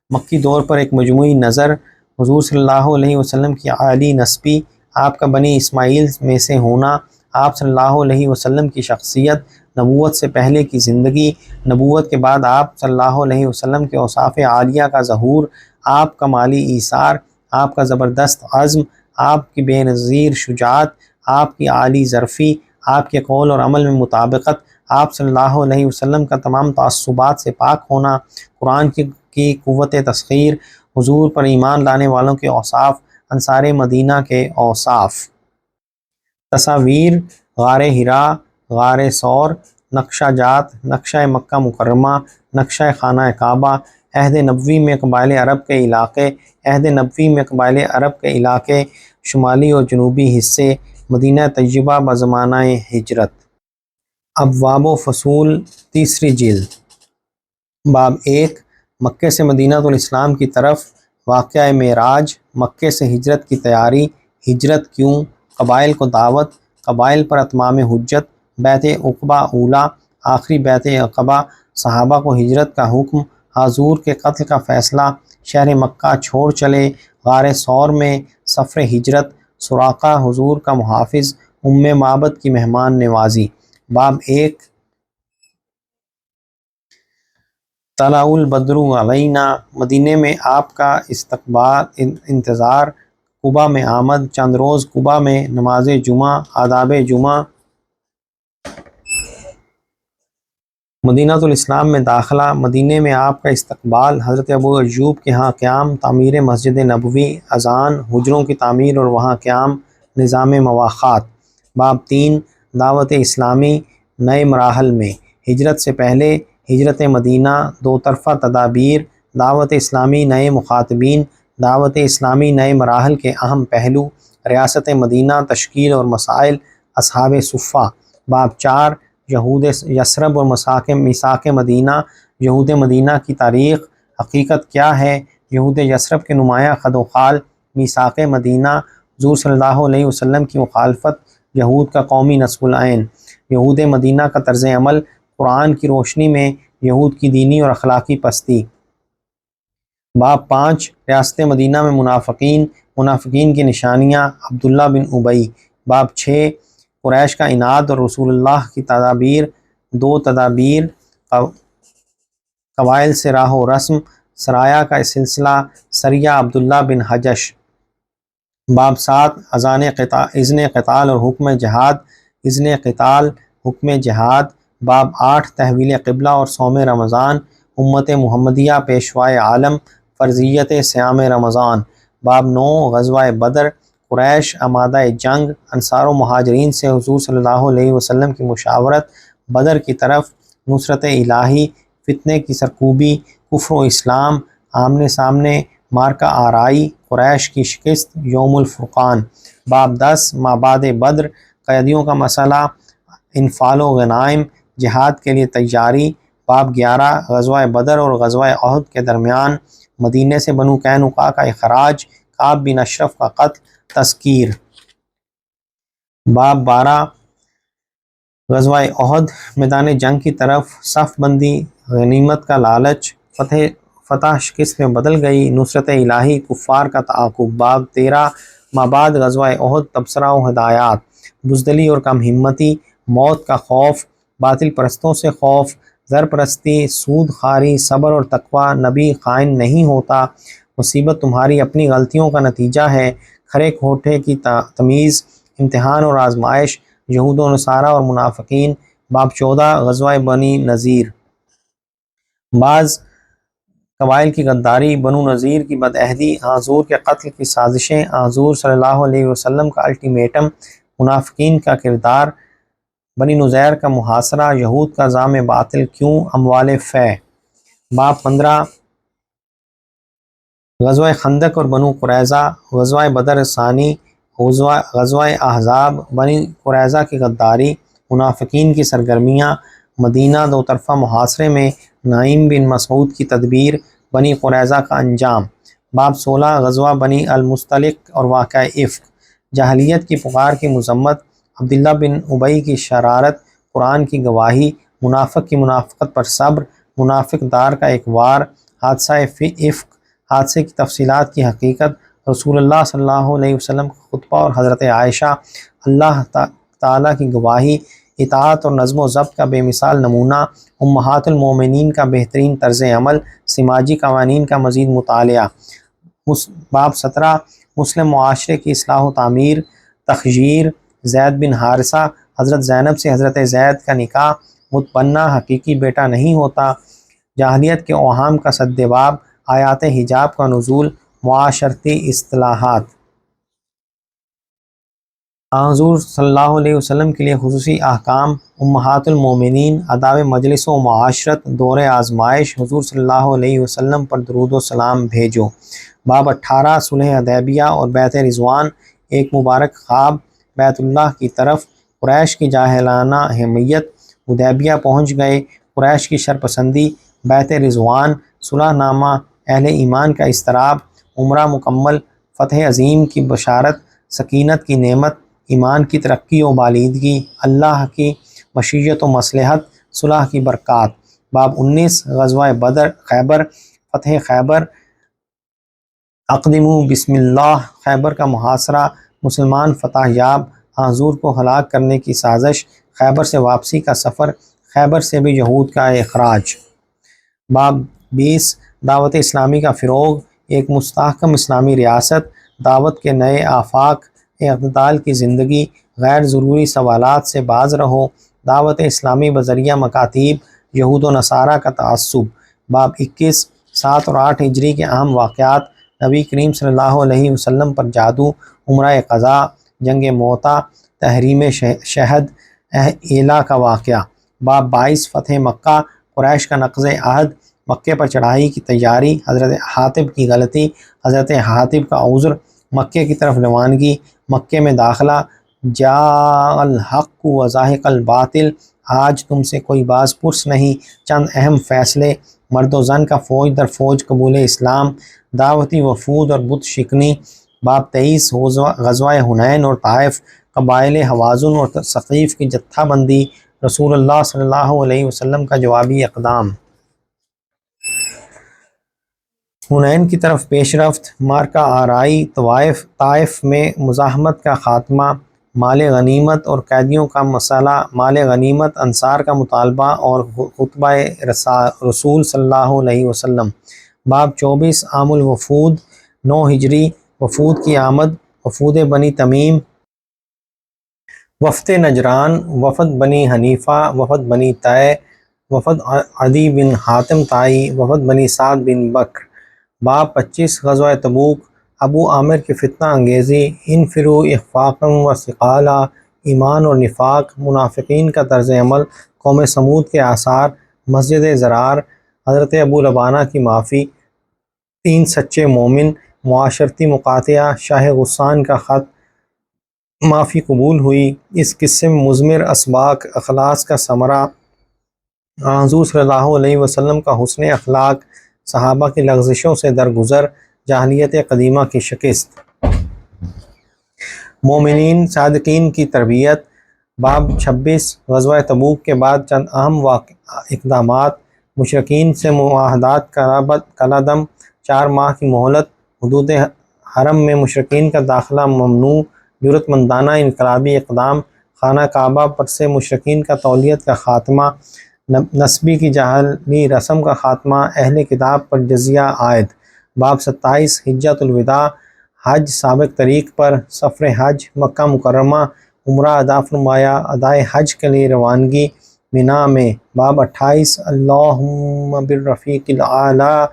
مکی دور پر ایک مجموعی نظر، حضور صلی اللہ علیہ وسلم کی عالی نسبی، آپ کا بنی اسماعیل میں سے ہونا، آپ صلی اللہ علیہ وسلم کی شخصیت، نبوت سے پہلے کی زندگی، نبوت کے بعد آپ صلی اللہ علیہ وسلم کے اوصاف عالیہ کا ظہور، آپ کا مالی ایثار، آپ کا زبردست عزم، آپ کی بے نظیر شجاعت، آپ کی عالی ظرفی، آپ کے قول اور عمل میں مطابقت، آپ صلی اللہ علیہ وسلم کا تمام تعصبات سے پاک ہونا، قرآن کی قوت تسخیر، حضور پر ایمان لانے والوں کے اوصاف، انصار مدینہ کے اوصاف، تصاویر، غار ہرا، غار ثور، نقشہ جات، نقشہ مکہ مکرمہ، نقشہ خانہ کعبہ، عہد نبوی میں قبائل عرب کے علاقے، عہد نبوی میں قبائل عرب کے علاقے، شمالی اور جنوبی حصے، مدینہ طیبہ بزمانہ ہجرت۔ ابواب و فصول، تیسری جلد۔ باب 1، مکے سے مدینہ الاسلام کی طرف، واقعہ معراج، مکے سے ہجرت کی تیاری، ہجرت کیوں، قبائل کو دعوت، قبائل پر اتمام حجت، بیعت عقبہ اولیٰ، آخری بیعت عقبہ، صحابہ کو ہجرت کا حکم، حضور کے قتل کا فیصلہ، شہر مکہ چھوڑ چلے، غار ثور میں سفر ہجرت، سراقہ حضور کا محافظ، معبد کی مہمان نوازی۔ باب 1، طلع البدر علینا، مدینے میں آپ کا استقبال انتظار، قباء میں آمد، چند روز قباء میں نماز جمعہ، آداب جمعہ، مدینہ الاسلام میں داخلہ، مدینے میں آپ کا استقبال، حضرت ابو ایوب کے ہاں قیام، تعمیر مسجد نبوی، اذان، حجروں کی تعمیر اور وہاں قیام، نظام مواخات۔ باب 3، دعوت اسلامی نئے مراحل میں، ہجرت سے پہلے، ہجرت مدینہ، دو طرفہ تدابیر، دعوت اسلامی نئے مخاطبین، دعوت اسلامی نئے مراحل کے اہم پہلو، ریاست مدینہ، تشکیل اور مسائل، اصحاب صفہ۔ باب 4، یہود یثرب اور میثاق مدینہ، یہود مدینہ کی تاریخ، حقیقت کیا ہے، یہود یثرب کے نمایاں خد و خال، میثاق مدینہ، حضور صلی اللہ علیہ وسلم کی مخالفت، یہود کا قومی نصب العین، یہود مدینہ کا طرز عمل، قرآن کی روشنی میں یہود کی دینی اور اخلاقی پستی۔ باب 5، ریاست مدینہ میں منافقین کی نشانیاں، عبداللہ بن ابی۔ باب 6، قریش کا عناد اور رسول اللہ کی تدابیر، دو تدابیر، قبائل سے راہ و رسم، سرایا کا سلسلہ، سریہ عبداللہ بن حجش۔ باب 7، اذن قتال اور حکم جہاد، اذن قتال، حکم جہاد۔ باب 8، تحویل قبلہ اور صوم رمضان، امت محمدیہ پیشوائے عالم، فرضیت صیام رمضان۔ باب 9، غزوہ بدر، قریش آمادہ جنگ، انصار و مہاجرین سے حضور صلی اللہ علیہ وسلم کی مشاورت، بدر کی طرف، نصرت الہی، فتنے کی سرکوبی، کفر و اسلام، آمنے سامنے، مارکہ آرائی، قریش کی شکست، یوم الفرقان۔ باب 10، مابعد بدر، قیدیوں کا مسئلہ، انفال و غنائم، جہاد کے لیے تیاری۔ باب 11، غزوہ بدر اور غزوہ احد کے درمیان، مدینے سے بنو قینقاع کا اخراج، کعب بن اشرف کا قتل، تذکیر۔ باب 12، غزوہ احد، میدان جنگ کی طرف، صف بندی، غنیمت کا لالچ، فتح شکست میں بدل گئی، نصرت الہی، کفار کا تعاقب۔ باب 13، مابعد غزوہ احد، تبصرہ و ہدایات، بزدلی اور کم ہمتی، موت کا خوف، باطل پرستوں سے خوف، زر پرستی، سود خواری، صبر اور تقوی، نبی خائن نہیں ہوتا، مصیبت تمہاری اپنی غلطیوں کا نتیجہ ہے، کھرے کھوٹے کی تمیز، امتحان اور آزمائش، یہود و نصارہ اور منافقین۔ باب 14، غزوہ بنی نذیر، بعض قبائل کی غداری، بنو نذیر کی بدعہدی، حضور کے قتل کی سازشیں، حضور صلی اللہ علیہ وسلم کا الٹیمیٹم، منافقین کا کردار، بنی نذیر کا محاصرہ، یہود کا زعم باطل کیوں، اموال فے۔ باب 15، غزوہ خندق اور بنو قریظہ، غزوہ بدر ثانی، غزوہ احزاب، بنی قریظہ کی غداری، منافقین کی سرگرمیاں، مدینہ دو طرفہ محاصرے میں نعیم بن مسعود کی تدبیر، بنی قریظہ کا انجام۔ باب 16، غزوہ بنی المصطلق اور واقعہ افک، جاہلیت کی پکار کی مذمت، عبداللہ بن ابی کی شرارت، قرآن کی گواہی، منافق کی منافقت پر صبر، منافق دار کا ایک وار، حادثہ افک، حادثے کی تفصیلات کی حقیقت، رسول اللہ صلی اللہ علیہ وسلم کا خطبہ اور حضرت عائشہ، اللہ تعالیٰ کی گواہی، اطاعت اور نظم و ضبط کا بے مثال نمونہ، امہات المومنین کا بہترین طرز عمل، سماجی قوانین کا مزید مطالعہ۔ باب 17 مسلم معاشرے کی اصلاح و تعمیر، تخییر، زید بن حارثہ، حضرت زینب سے حضرت زید کا نکاح، متبنہ حقیقی بیٹا نہیں ہوتا، جاہلیت کے اوہام کا سدباب، آیات حجاب کا نزول، معاشرتی اصطلاحات۔ حضور صلی اللہ علیہ وسلم کے لیے خصوصی احکام، امہات المومنین، آداب مجلس و معاشرت، دور آزمائش، حضور صلی اللہ علیہ وسلم پر درود و سلام بھیجو۔ باب 18 صلح حدیبیہ اور بیعت رضوان، ایک مبارک خواب بیت اللہ کی طرف، قریش کی جاہلانہ حمیت، حدیبیہ پہنچ گئے، قریش کی شرپسندی، بیعت رضوان، صلح نامہ، اہل ایمان کا اضطراب، عمرہ مکمل، فتح عظیم کی بشارت، سکینت کی نعمت، ایمان کی ترقی و بالیدگی، اللہ کی مشیت و مصلحت، صلح کی برکات۔ باب 19 غزوہ بدر خیبر، فتح خیبر، اقدموا بسم اللہ، خیبر کا محاصرہ، مسلمان فتح یاب، حضور کو ہلاک کرنے کی سازش، خیبر سے واپسی کا سفر، خیبر سے بھی یہود کا اخراج۔ باب 20 دعوت اسلامی کا فروغ، ایک مستحکم اسلامی ریاست، دعوت کے نئے آفاق، اعتدال کی زندگی، غیر ضروری سوالات سے باز رہو، دعوت اسلامی بذریعہ مکاتیب، یہود و نصارہ کا تعصب۔ باب 21 7 اور 8 ہجری کے اہم واقعات، نبی کریم صلی اللہ علیہ وسلم پر جادو، عمرہ قضاء، جنگ موطا، تحریم شہد، ایلا کا واقعہ۔ باب 22 فتح مکہ، قریش کا نقض عہد، مکے پر چڑھائی کی تیاری، حضرت حاطب کی غلطی، حضرت حاطب کا عذر، مکے کی طرف روانگی، مکے میں داخلہ، جاء الحق و زاہق الباطل، آج تم سے کوئی باز پرس نہیں، چند اہم فیصلے، مرد و زن کا فوج در فوج قبول اسلام، دعوتی وفود اور بت شکنی۔ باب 23 غزوہ حنین اور طائف، قبائل حوازن اور ثقیف کی جتھہ بندی، رسول اللہ صلی اللہ علیہ وسلم کا جوابی اقدام، حنین کی طرف پیش رفت، مارکہ آرائی، طائف میں مزاحمت کا خاتمہ، مال غنیمت اور قیدیوں کا مسئلہ، مال غنیمت، انصار کا مطالبہ اور خطبہ رسول صلی اللہ علیہ وسلم۔ باب 24 عام الوفود، 9 ہجری، وفود کی آمد، وفود بنی تمیم، وفد نجران، وفد بنی حنیفہ، وفد بنی طے، وفد عدی بن حاتم طائی، وفد بنی سعد بن بکر۔ باب 25 غزوہ تبوک، ابو عامر کی فتنہ انگیزی، انفروا اخفاقا و ثقالا، ایمان اور نفاق، منافقین کا طرز عمل، قوم سمود کے آثار، مسجد زرار، حضرت ابو لبانہ کی معافی، 3 سچے مومن، معاشرتی مقاطعہ، شاہ غسان کا خط، معافی قبول ہوئی، اس قصے میں مضمر اسباق اخلاص کا ثمرہ، حضور صلی اللہ علیہ وسلم کا حسن اخلاق، صحابہ کی لغزشوں سے درگزر، جاہلیت قدیمہ کی شکست، مومنین صادقین کی تربیت۔ باب 26 غزوہ تبوک کے بعد چند اہم اقدامات، مشرکین سے معاہدات کا لدم، 4 ماہ کی مہلت، حدود حرم میں مشرکین کا داخلہ ممنوع، جرأت مندانہ انقلابی اقدام، خانہ کعبہ پر سے مشرکین کا تولیت کا خاتمہ، نسبی کی جعلی رسم کا خاتمہ، اہل کتاب پر جزیہ عائد۔ باب 27 حجۃ الوداع، حج سابق طریق پر، سفر حج، مکہ مکرمہ، عمرہ ادا فرمایا، ادائے حج کے لیے روانگی، مینا میں۔ باب 28 اللہم بالرفیق الاعلیٰ،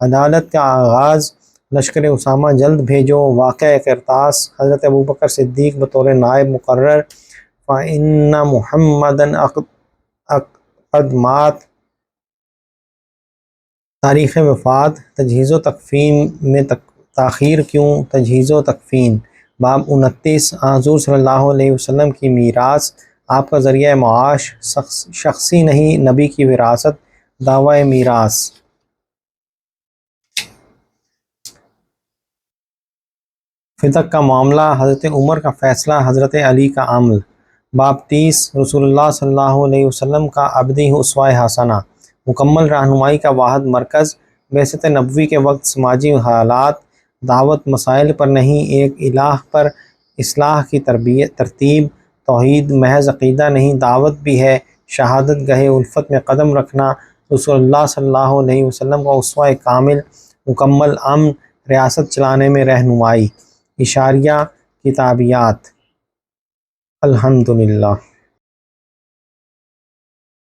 عدالت کا آغاز، لشکر اسامہ جلد بھیجو، واقعہ قرطاس، حضرت ابوبکر صدیق بطور نائب مقرر، فإن محمدًا قد مات، تاریخ وفات، تجہیز و تکفین میں تاخیر کیوں، تجہیز و تکفین۔ باب 29 حضور صلی اللہ علیہ وسلم کی میراث، آپ کا ذریعہ معاش، شخصی نہیں نبی کی وراثت، دعوی میراث۔ فتق کا معاملہ، حضرت عمر کا فیصلہ، حضرت علی کا عمل۔ باب 30 رسول اللہ صلی اللہ علیہ وسلم کا ابدی اسوہ حسنہ، مکمل رہنمائی کا واحد مرکز، بعثت نبوی کے وقت سماجی حالات دعوت مسائل پر نہیں، ایک الہ پر اصلاح کی ترتیب، توحید محض عقیدہ نہیں دعوت بھی ہے، شہادت گاہ الفت میں قدم رکھنا، رسول اللہ صلی اللہ علیہ وسلم کا اسوہ کامل، مکمل امن، ریاست چلانے میں رہنمائی۔ اشاریہ کتابیات۔ الحمدللہ۔